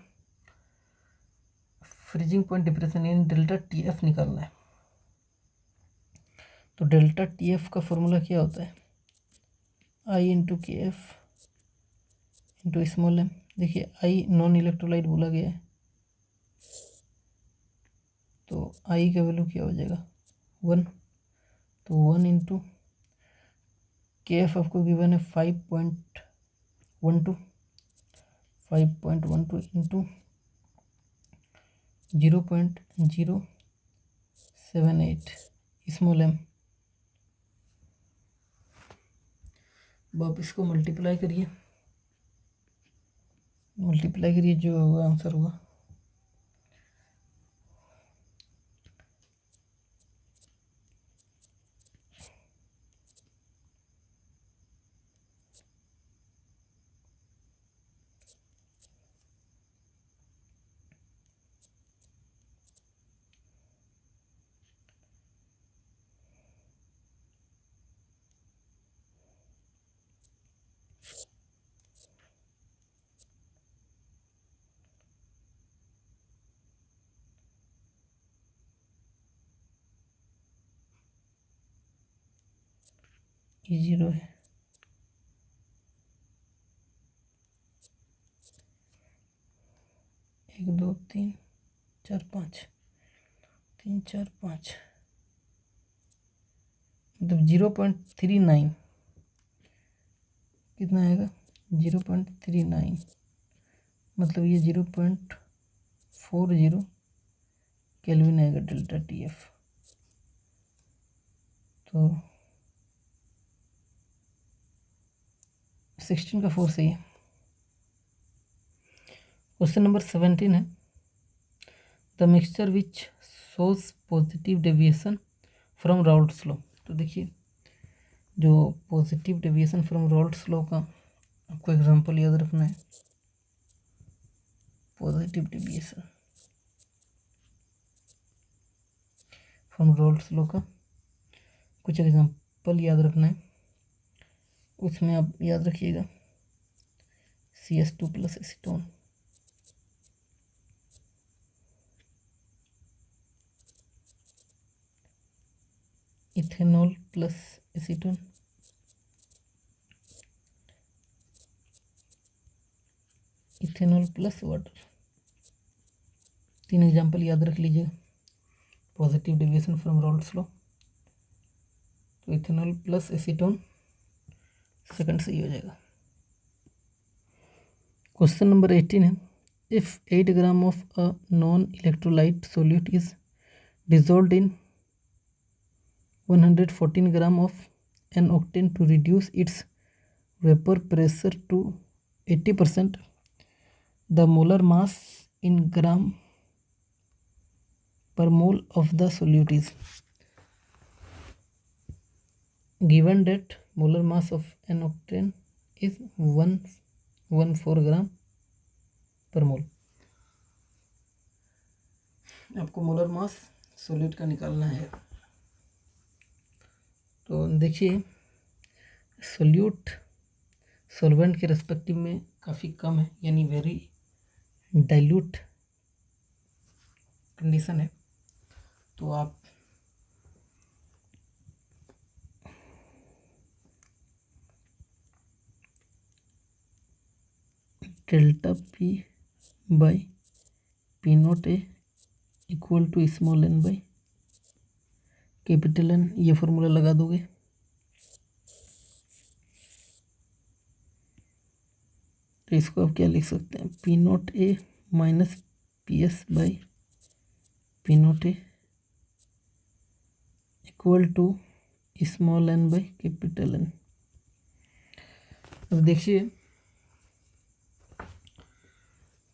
freezing point depression यानी delta T F निकालना है। तो delta T F का formula क्या होता है, आई इंटू के एफ इंटू स्मॉल एम। देखिए आई नॉन इलेक्ट्रोलाइट बोला गया है, तो आई का वैल्यू क्या हो जाएगा 1, तो 1 इंटू के एफ आपको गिवन है 5.12 इंटू 0.078 स्मॉल एम। अब आप इसको मल्टीप्लाई करिए जो होगा आंसर होगा ये 0 है। एक दो तीन चार पाँच, 3 4 5, मतलब 0.39 कितना आएगा 0.39, मतलब ये 0.40 केल्विन आएगा डेल्टा टी एफ। तो 16 का 4 सही है। क्वेश्चन नंबर 17 है, the mixture which shows positive deviation from Raoult's law. तो देखिए जो positive deviation from Raoult's law का आपको एग्जांपल याद रखना है। Positive deviation from Raoult's law का कुछ एग्जांपल याद रखना है। उसमें आप याद रखिएगा CS2 plus acetone, ethanol plus acetone, ethanol plus water. 3 example याद रख लीजिएगा positive deviation from Raoult's law. तो इथेनॉल प्लस एसीटोन सेकंड सही हो जाएगा। क्वेश्चन नंबर 18 है, if 8 gram of a non electrolyte solute is dissolved in 114 gram of N-octane to reduce its vapor pressure to 80%. The molar mass in gram per mole of the solute is given that molar mass of N-octane is 114 gram per mole। आपको molar mass solute का निकालना है। तो देखिए solute solvent के respective में काफ़ी कम है, यानी वेरी डाइल्यूट कंडीशन है। तो आप delta P by P naught A equal to small N by capital N, ये फॉर्मूला लगा दोगे। तो इसको आप क्या लिख सकते हैं, P naught A minus P S by P naught A equal to small N by capital N. अब देखिए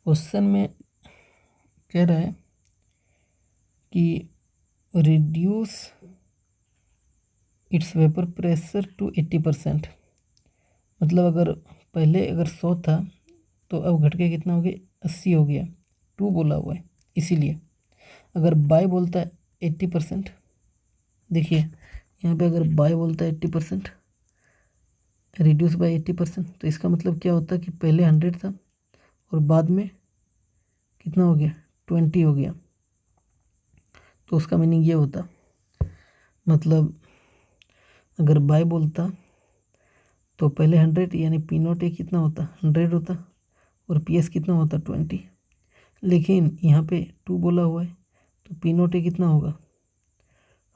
क्वेश्चन में कह रहा है कि reduce its vapour pressure to 80%, मतलब अगर पहले 100 था तो अब घट के कितना हो गया 80 हो गया, 2 बोला हुआ है इसीलिए। अगर बाय बोलता है 80%, देखिए यहाँ पे अगर बाय बोलता है 80% रिड्यूस बाय 80%, तो इसका मतलब क्या होता है कि पहले 100 था और बाद में कितना हो गया 20 हो गया। तो उसका मीनिंग ये होता, मतलब अगर बाय बोलता तो पहले 100 यानी पी नॉट ए कितना होता 100 होता और पी एस कितना होता 20। लेकिन यहाँ पे 2 बोला हुआ है तो पी नॉट ए कितना होगा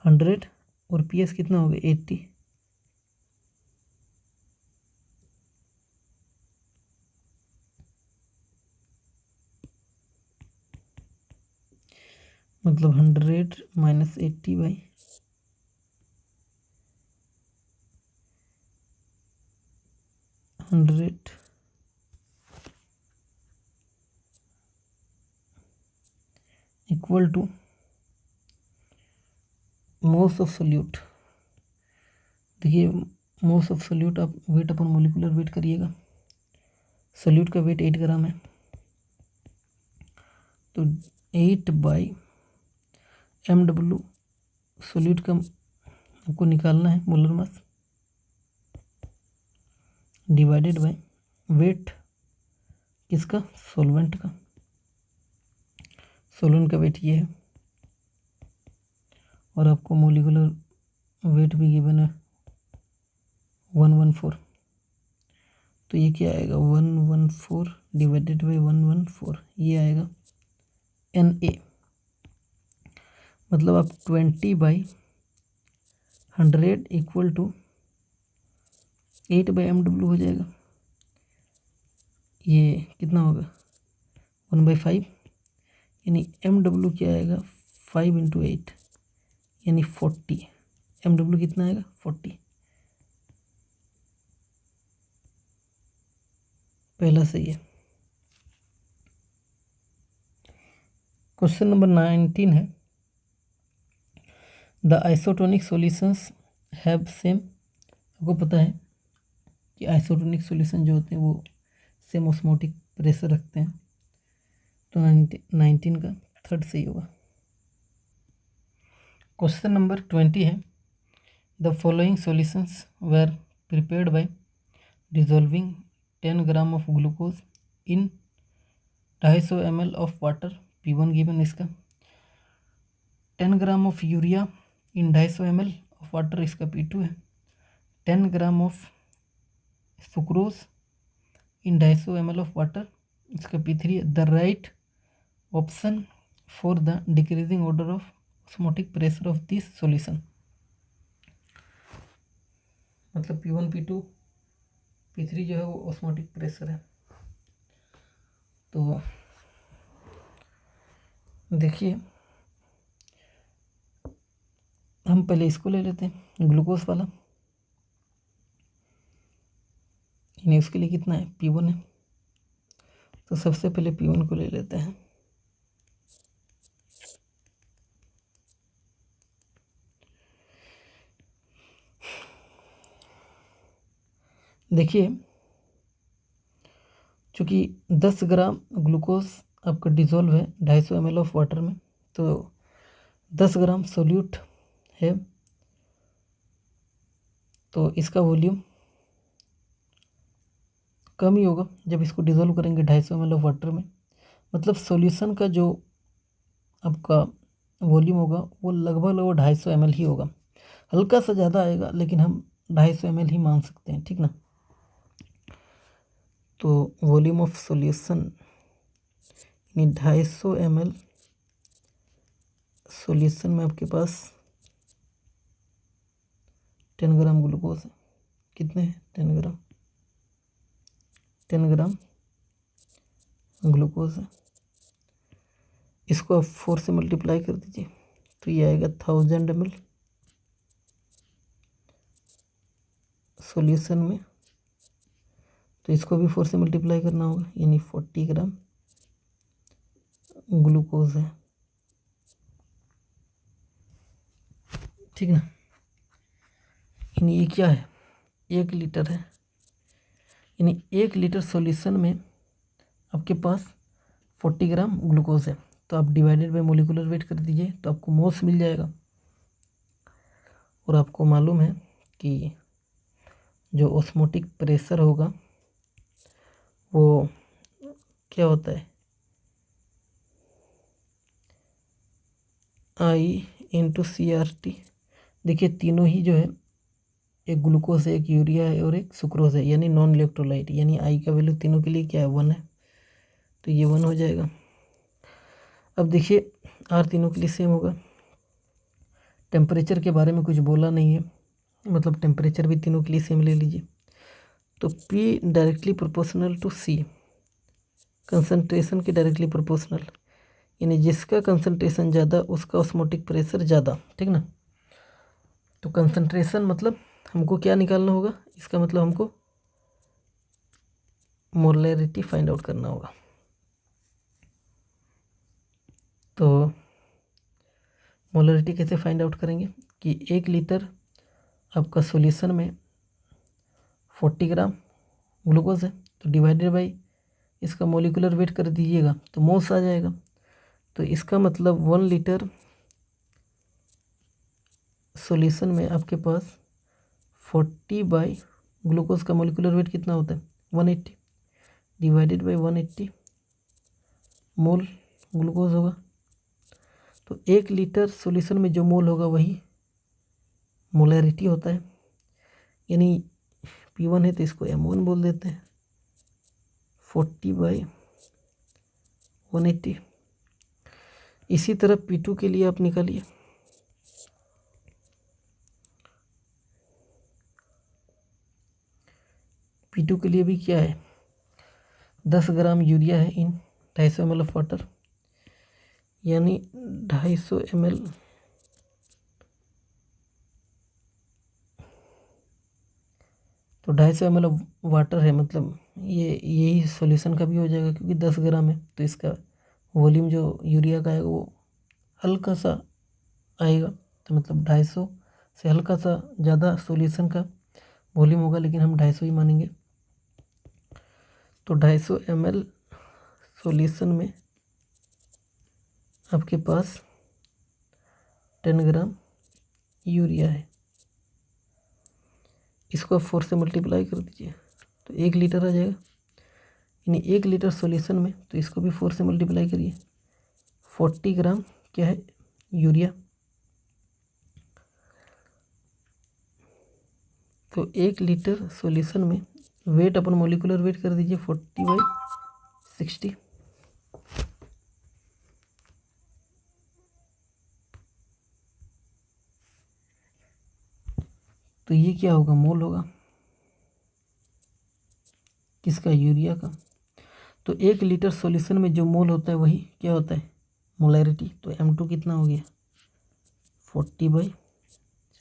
100 और पी एस कितना होगा 80। मतलब 100 minus 80 by 100 equal two moles of solute. देखिए मोल्स ऑफ सोल्यूट आप वेट अपन मोलिकुलर वेट करिएगा। सोल्यूट का वेट 8 ग्राम है तो 8 बाई MW सोल्यूट का आपको निकालना है molar mass divided by weight किसका सॉल्वेंट का। सॉल्वेंट का वेट ये है और आपको मोलिकुलर वेट भी गिवन है 114। तो ये क्या आएगा 114 डिवाइडेड बाई 114 ये आएगा Na। मतलब आप 20 by 100 equal to 8 by MW हो जाएगा। ये कितना होगा 1/5 यानी MW क्या आएगा 5 × 8 यानी 40। MW कितना आएगा 40। पहला सही है। क्वेश्चन नंबर 19 है the isotonic solutions have same. आपको पता है कि आइसोटोनिक सॉल्यूशन जो होते हैं वो सेम ऑस्मोटिक प्रेशर रखते हैं। तो 19 का थर्ड सही होगा। क्वेश्चन नंबर 20 है the following solutions were prepared by dissolving 10 gram of glucose in 250 ml of water. P1 given इसका 10 gram of urea in 250 ml of water इसका P2 है। 10 gram of sucrose in 250 ml of water इसका P3 है। The right option for the decreasing order of osmotic pressure of this solution. मतलब P1 P2 P3 जो है वो osmotic pressure है। तो देखिए हम पहले इसको ले लेते हैं ग्लूकोज वाला, यानी उसके लिए कितना है P1 है। तो सबसे पहले P1 को ले लेते हैं। देखिए चूँकि 10 ग्राम ग्लूकोज आपका डिज़ोल्व है 250 ml ऑफ वाटर में, तो 10 ग्राम सोल्यूट है तो इसका वॉल्यूम कम ही होगा जब इसको डिज़ोल्व करेंगे 250 ml ऑफ वाटर में। मतलब सॉल्यूशन का जो आपका वॉल्यूम होगा वो लगभग 250 ml ही होगा। हल्का सा ज़्यादा आएगा लेकिन हम 250 ml ही मान सकते हैं, ठीक ना। तो वॉल्यूम ऑफ सॉल्यूशन यानी 250 ml सॉल्यूशन में आपके पास 10 ग्राम ग्लूकोज है। कितने हैं 10 ग्राम ग्लूकोज है। इसको आप 4 से मल्टीप्लाई कर दीजिए तो ये आएगा 1000 ml सॉल्यूशन में। तो इसको भी 4 से मल्टीप्लाई करना होगा यानी 40 ग्राम ग्लूकोज है, ठीक ना। यानी ये क्या है 1 लीटर है, यानी 1 लीटर सॉल्यूशन में आपके पास 40 ग्राम ग्लूकोज है। तो आप डिवाइडेड बाय मोलिकुलर वेट कर दीजिए तो आपको मोल्स मिल जाएगा। और आपको मालूम है कि जो ऑस्मोटिक प्रेशर होगा वो क्या होता है आई इंटू CRT। देखिए तीनों ही जो है, एक ग्लूकोज है, एक यूरिया है और एक सुक्रोज है, यानी नॉन इलेक्ट्रोलाइट, यानी आई का वैल्यू तीनों के लिए क्या है, 1 है, तो ये 1 हो जाएगा। अब देखिए आर तीनों के लिए सेम होगा। टेम्परेचर के बारे में कुछ बोला नहीं है, मतलब टेम्परेचर भी तीनों के लिए सेम ले लीजिए। तो P directly proportional to C, concentration के डायरेक्टली प्रोपोर्शनल, यानी जिसका कंसंट्रेशन ज़्यादा उसका ऑस्मोटिक प्रेशर ज़्यादा, ठीक ना। तो कंसंट्रेशन मतलब हमको क्या निकालना होगा, इसका मतलब हमको मोलैरिटी फाइंड आउट करना होगा। तो मोलैरिटी कैसे फाइंड आउट करेंगे कि 1 लीटर आपका सॉल्यूशन में 40 ग्राम ग्लूकोज है, तो डिवाइडेड बाई इसका मोलिकुलर वेट कर दीजिएगा तो मोल्स आ जाएगा। तो इसका मतलब 1 लीटर सॉल्यूशन में आपके पास 40 बाई ग्लूकोज का मोलिकुलर वेट कितना होता है, 180, डिवाइडेड बाई 180 मोल ग्लूकोज होगा। तो 1 लीटर सॉल्यूशन में जो मोल होगा वही मोलैरिटी होता है, यानी P1 है तो इसको M1 बोल देते हैं, 40 बाई 180। इसी तरह P2 के लिए आप निकालिए। P2 के लिए भी क्या है, 10 ग्राम यूरिया है इन 250 ml ऑफ वाटर, यानी 250 ml तो 250 ml ऑफ वाटर है, मतलब ये यही सॉल्यूशन का भी हो जाएगा क्योंकि 10 ग्राम है, तो इसका वॉल्यूम जो यूरिया का आएगा वो हल्का सा आएगा, तो मतलब 250 से हल्का सा ज़्यादा सॉल्यूशन का वॉल्यूम होगा, लेकिन हम 250 ही मानेंगे। तो 250 ml सॉल्यूशन में आपके पास 10 ग्राम यूरिया है, इसको आप 4 से मल्टीप्लाई कर दीजिए तो 1 लीटर आ जाएगा, यानी 1 लीटर सॉल्यूशन में, तो इसको भी 4 से मल्टीप्लाई करिए, 40 ग्राम क्या है, यूरिया। तो 1 लीटर सॉल्यूशन में वेट अपन मोलिकुलर वेट कर दीजिए 40 बाई 60, तो ये क्या होगा, मोल होगा किसका, यूरिया का। तो 1 लीटर सॉल्यूशन में जो मोल होता है वही क्या होता है, मोलैरिटी। तो M2 कितना हो गया, 40 बाई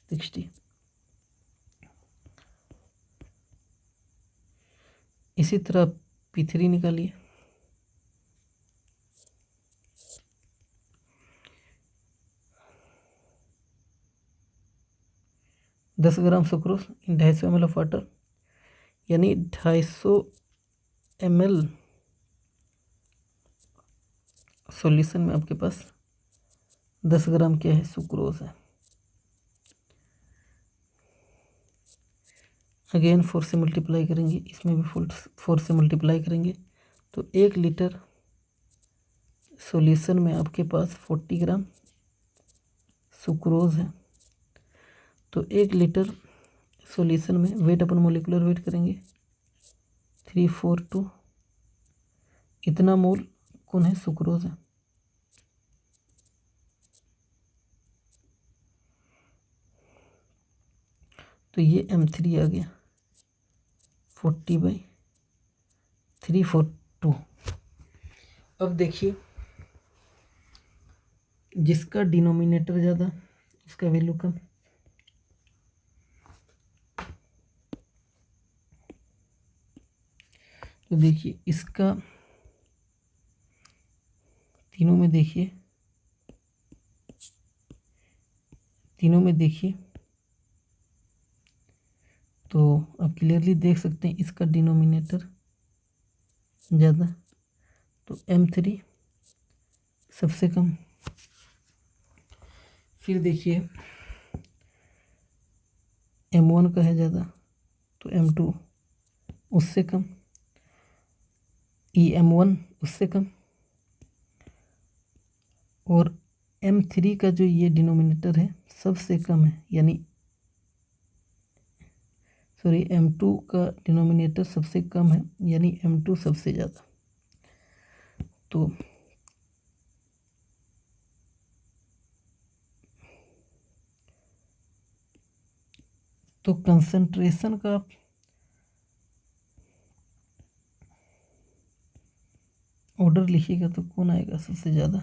60। इसी तरह P3 निकालिए। दस gram sucrose in 250 ml of water, यानी 250 ml सॉल्यूशन में आपके पास 10 ग्राम क्या है, सुक्रोज है। अगेन 4 से मल्टीप्लाई करेंगे, इसमें भी 4 से मल्टीप्लाई करेंगे, तो 1 लीटर सॉल्यूशन में आपके पास 40 ग्राम सुक्रोज है। तो 1 लीटर सॉल्यूशन में वेट अपन मोलिकुलर वेट करेंगे 342, इतना मोल कौन है, सुक्रोज है। तो ये M3 आ गया 40 बाई 342। अब देखिए जिसका डिनोमिनेटर ज़्यादा उसका वैल्यू कम, तो देखिए इसका तीनों में देखिए तो आप क्लियरली देख सकते हैं इसका डिनोमिनेटर ज़्यादा, तो M3 सबसे कम। फिर देखिए M1 का है ज़्यादा, तो M2 उससे कम, EM1 उससे कम, और M3 का जो ये डिनोमिनेटर है सबसे कम है, यानी सॉरी M2 का डिनोमिनेटर सबसे कम है, यानी M2 सबसे ज़्यादा। तो कंसंट्रेशन का ऑर्डर लिखिएगा तो कौन आएगा सबसे ज़्यादा?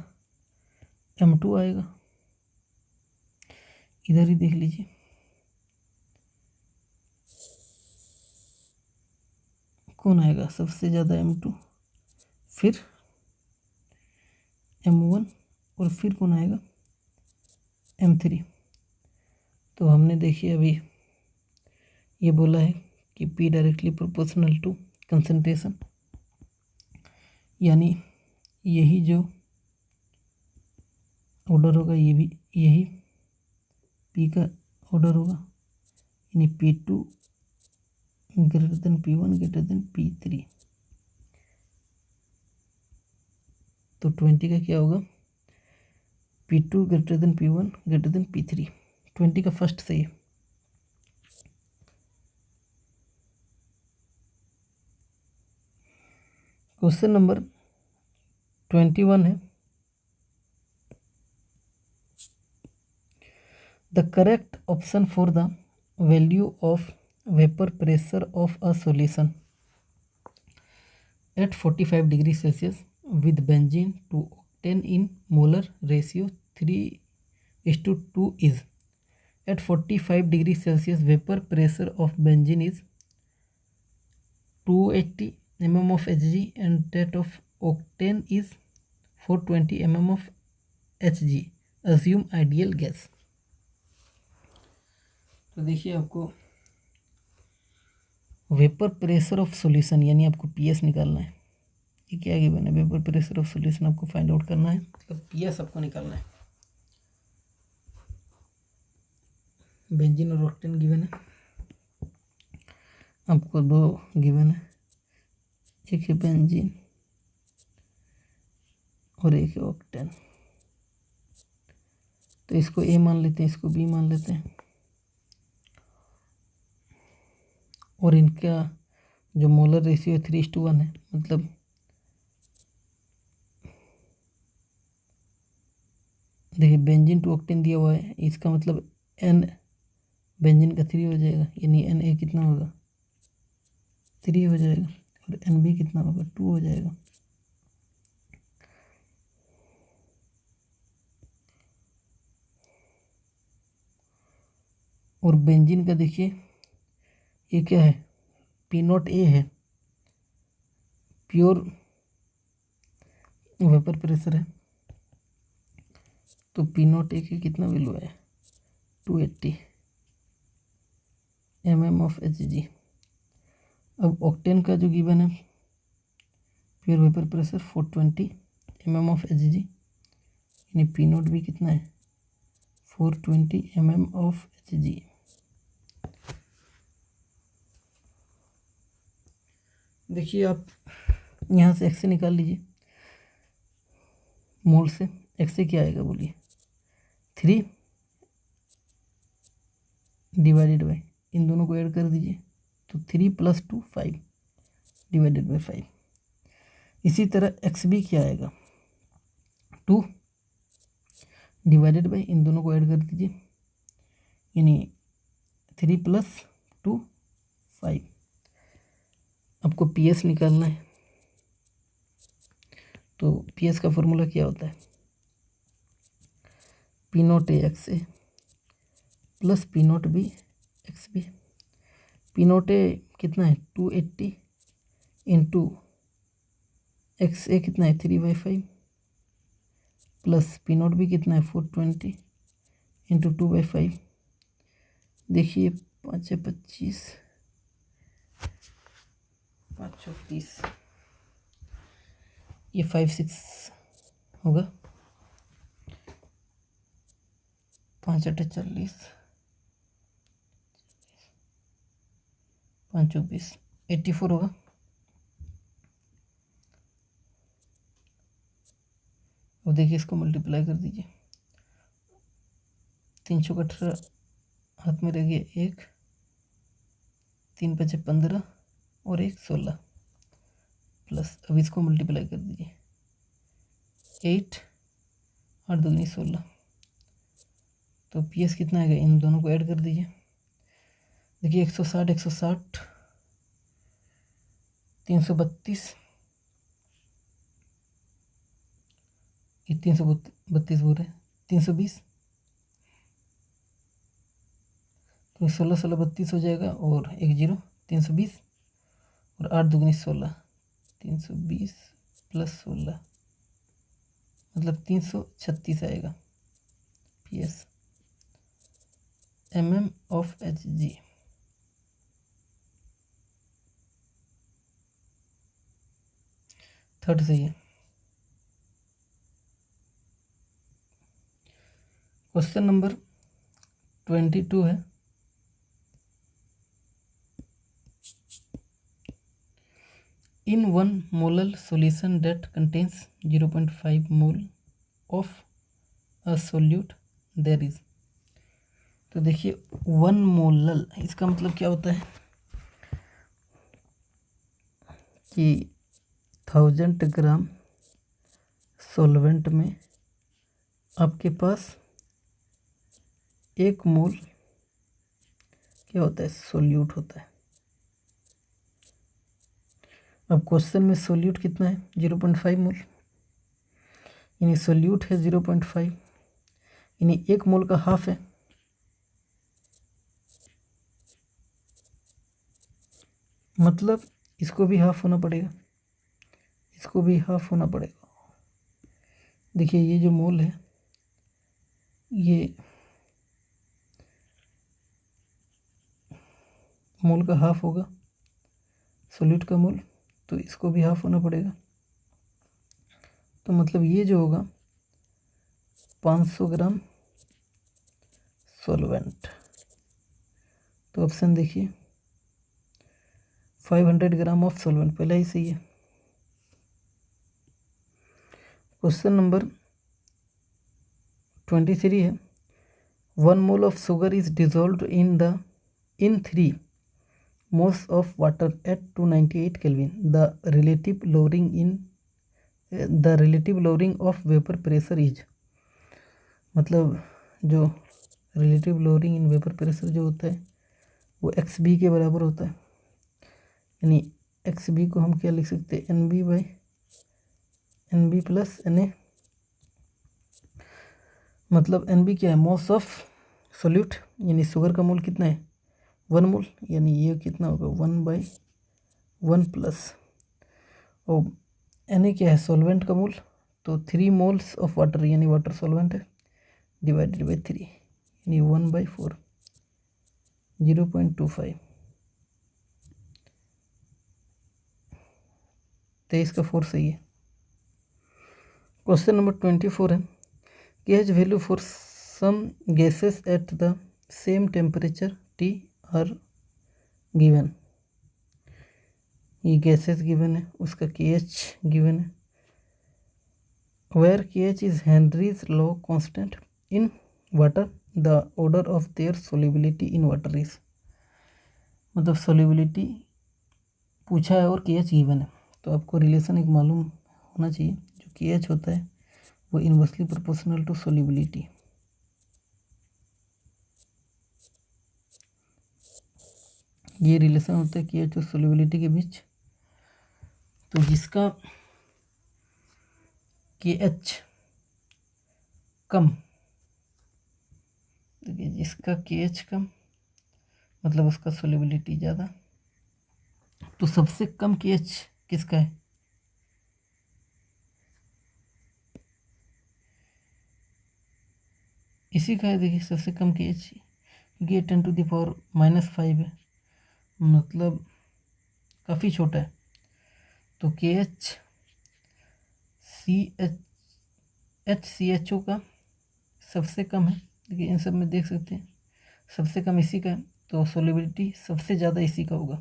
M2 आएगा। इधर ही देख लीजिए, कौन आएगा सबसे ज़्यादा? M2, फिर M1 और फिर कौन आएगा? M3। तो हमने देखिए अभी ये बोला है कि P directly proportional to concentration, यानी यही जो ऑर्डर होगा ये भी यही P का ऑर्डर होगा, यानी P2 greater than P1 greater than P3। तो 20 का क्या होगा? P2 greater than P1 greater than P3। 20 का फर्स्ट सही है। क्वेश्चन नंबर 21 है, the correct option for the value of vapour pressure of a solution at 45 degree Celsius with benzene to octane in molar ratio 3:2 is at 45 degree Celsius vapor pressure of benzene is 280 mm of Hg and that of octane is 420 mm of Hg. Assume ideal gas. तो देखिए आपको vapour pressure of solution यानी आपको PS निकालना है। ये क्या given है? वेपर प्रेशर ऑफ सॉल्यूशन आपको फाइंड आउट करना है, मतलब पीएस आपको निकालना है। बेंजीन और ऑक्टेन गिवन है, आपको दो गिवन है, एक है बेंजीन और एक है ऑक्टेन। तो इसको ए मान लेते हैं, इसको बी मान लेते हैं, और इनका जो मोलर रेशियो 3:1 है, मतलब देखिए बेंजीन टू ऑक्टेन दिया हुआ है, इसका मतलब एन बेंजीन का 3 हो जाएगा, यानी एन ए कितना होगा? 3 हो जाएगा, और एन बी कितना होगा? 2 हो जाएगा। और बेंजीन का देखिए ये क्या है? P0 ए है, प्योर वेपर प्रेशर है, तो P0 ए की कितना वैल्यू है? 280 mm of Hg। अब ऑक्टेन का जो गिवन है pure vapour pressure 420 mm of Hg, यानी P0 भी कितना है? 420 mm of Hg। देखिए आप यहाँ से एक्स से निकाल लीजिए, मोल से एक्स से क्या आएगा बोलिए? 3 डिवाइडेड बाई, इन दोनों को ऐड कर दीजिए, तो 3 + 2 5 डिवाइडेड बाई 5। इसी तरह एक्स भी क्या आएगा? 2 डिवाइडेड बाई, इन दोनों को ऐड कर दीजिए, यानी 3 + 2 5। आपको पीएस निकालना है, तो पीएस का फॉर्मूला क्या होता है? P0 A X A plus P0 B X B. P0 A कितना है? 280 इंटू एक्स ए कितना है? 3/5 प्लस P0 बी कितना है? 420 इंटू 2/5। देखिए 5 × 25 5 × 30, ये 5 6 होगा, 5 × 8 40, 5 × 20 84 होगा। अब देखिए इसको मल्टीप्लाई कर दीजिए, 3 चौक 18 हाथ में रह गया 1, 3 5 15 और 1 16 प्लस, अब इसको मल्टीप्लाई कर दीजिए 8 8 दूनी 16, तो PS कितना आएगा, इन दोनों को ऐड कर दीजिए। देखिए 160 160 332, ये 332 बोल रहे हैं, 320, तो 16 16 32 हो जाएगा और 1 0 320 और 8 दूनी 16, 320 प्लस 16 मतलब 336 आएगा PS mm of HG। Third सही है। क्वेश्चन नंबर 22 है, इन 1 molar solution that contains 0.5 mole of a solute there is, तो देखिए 1 मोलर इसका मतलब क्या होता है कि 1000 ग्राम सॉल्वेंट में आपके पास 1 मोल क्या होता है, सोल्यूट होता है। अब क्वेश्चन में सोल्यूट कितना है 0.5 मोल, यानी सोल्यूट है 0.5, यानी 1 मोल का हाफ है, मतलब इसको भी हाफ होना पड़ेगा, इसको भी हाफ होना पड़ेगा। देखिए ये जो मोल है ये मोल का हाफ होगा सोल्यूट का मोल, तो इसको भी हाफ होना पड़ेगा, तो मतलब ये जो होगा 500 ग्राम सॉल्वेंट, तो ऑप्शन देखिए 500 ग्राम ऑफ सॉल्वेंट पहले ही सही है। क्वेश्चन नंबर 23 है, 1 mole of sugar is dissolved in 3 moles of water at 298 Kelvin. The relative lowering of vapor pressure is, मतलब जो relative lowering in vapour pressure जो होता है वो XB के बराबर होता है, यानी XB को हम क्या लिख सकते हैं NB प्लस Na, मतलब NB क्या है, मोल्स ऑफ सोल्यूट, यानी शुगर का मोल कितना है 1 मोल, यानी ये कितना होगा 1/1 प्लस, और Na क्या है सॉल्वेंट का मोल, तो 3 मोल्स ऑफ वाटर, यानी वाटर सॉल्वेंट है, डिवाइडेड बाई 3, यानी 1/4 0.25, 23 का 4 सही है। क्वेश्चन नंबर 24 है, KH value for some gases at the same temperature T are given, ये गैसेस गिवन है, उसका KH गिवन है, where KH is Henry's law constant in water, the order of their solubility in water is, मतलब solubility पूछा है और KH given है, तो आपको रिलेशन एक मालूम होना चाहिए, जो KH होता है वो इनवर्सली प्रोपोर्शनल टू सोल्युबिलिटी, ये रिलेशन होता है KH और सोल्युबिलिटी के बीच, तो जिसका KH कम, देखिए जिसका KH कम मतलब उसका सोल्युबिलिटी ज़्यादा, तो सबसे कम KH किसका है, इसी का है, देखिए सबसे कम KH, क्योंकि ये 10⁻⁻5 है, मतलब काफ़ी छोटा है, तो KH HCHO का सबसे कम है, देखिए इन सब में देख सकते हैं सबसे कम इसी का है, तो सोल्युबिलिटी सबसे ज़्यादा इसी का होगा,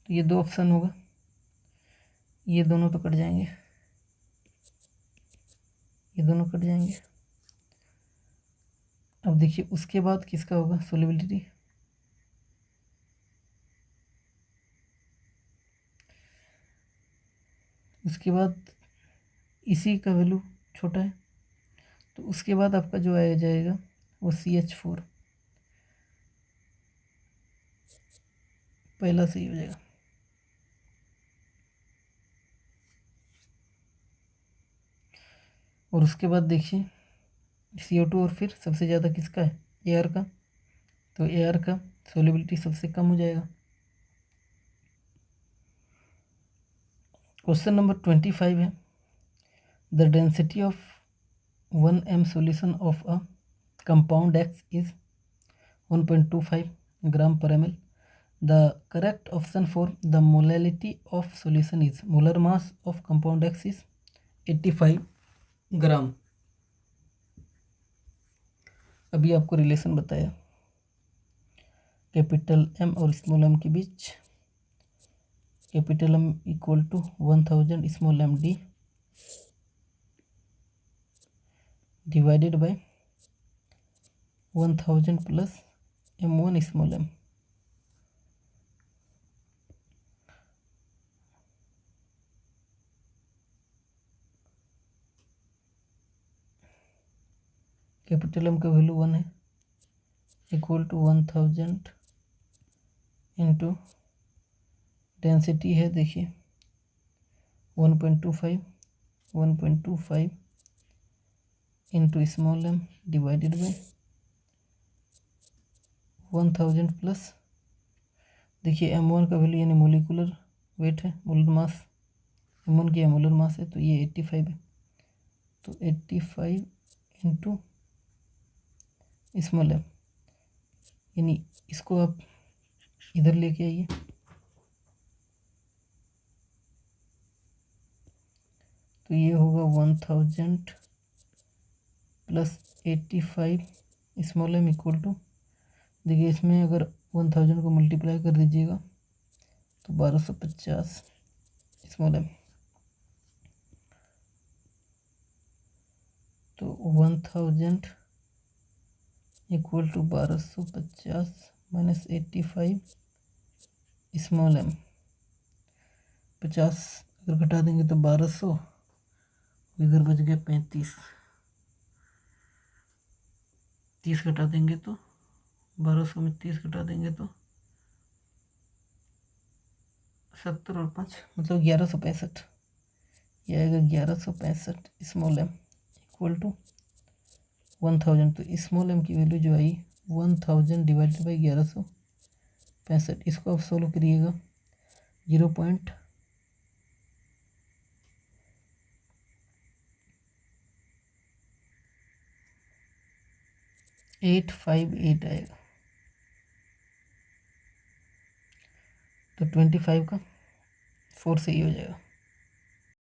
तो ये 2 ऑप्शन होगा, ये दोनों तो कट जाएंगे, ये दोनों कट जाएंगे, अब देखिए उसके बाद किसका होगा सोल्युबिलिटी, उसके बाद इसी का वैल्यू छोटा है, तो उसके बाद आपका जो आया जाएगा वो CH4 पहला सही हो जाएगा। और उसके बाद देखिए CO2 और फिर सबसे ज़्यादा किसका है एयर का, तो एयर का सोल्युबिलिटी सबसे कम हो जाएगा। क्वेश्चन नंबर 25 है the density of 1 m solution of a compound X is 1.25 gram per ml. The correct option for the molality of solution is molar mass of compound X is 85 gram. अभी आपको relation बताया capital M और small m के बीच, capital M equal to 1000 small m d divided by 1000 plus m1 small m। Capital M का value 1 है, equal to 1000 into density है देखिए 1.25 into small m divided by 1000 plus देखिए m1 का value यानी मोलिकुलर वेट है, मोलर मास m1 की molar mass है, तो ये 85 है, तो 85 इंटू स्मॉल m, यानी इसको आप इधर लेके आइए, तो ये होगा 1000 plus 85 small m equal to, देखिए इसमें अगर 1000 को मल्टीप्लाई कर दीजिएगा तो 1250 स्मॉल m, तो 1000 equal to 1250 minus 85 small m, 50 अगर घटा देंगे तो 1200, इधर बच गया 35, 30 घटा देंगे तो 1200 में 30 घटा देंगे तो 70 और 5 मतलब 1165, यह आएगा 1165 स्मॉल m इक्वल टू 1000। तो स्मॉल m की वैल्यू जो आई 1000 डिवाइडेड बाई 1165, इसको आप सोल्व करिएगा 0.858 आएगा, तो 25 का 4 सही हो जाएगा।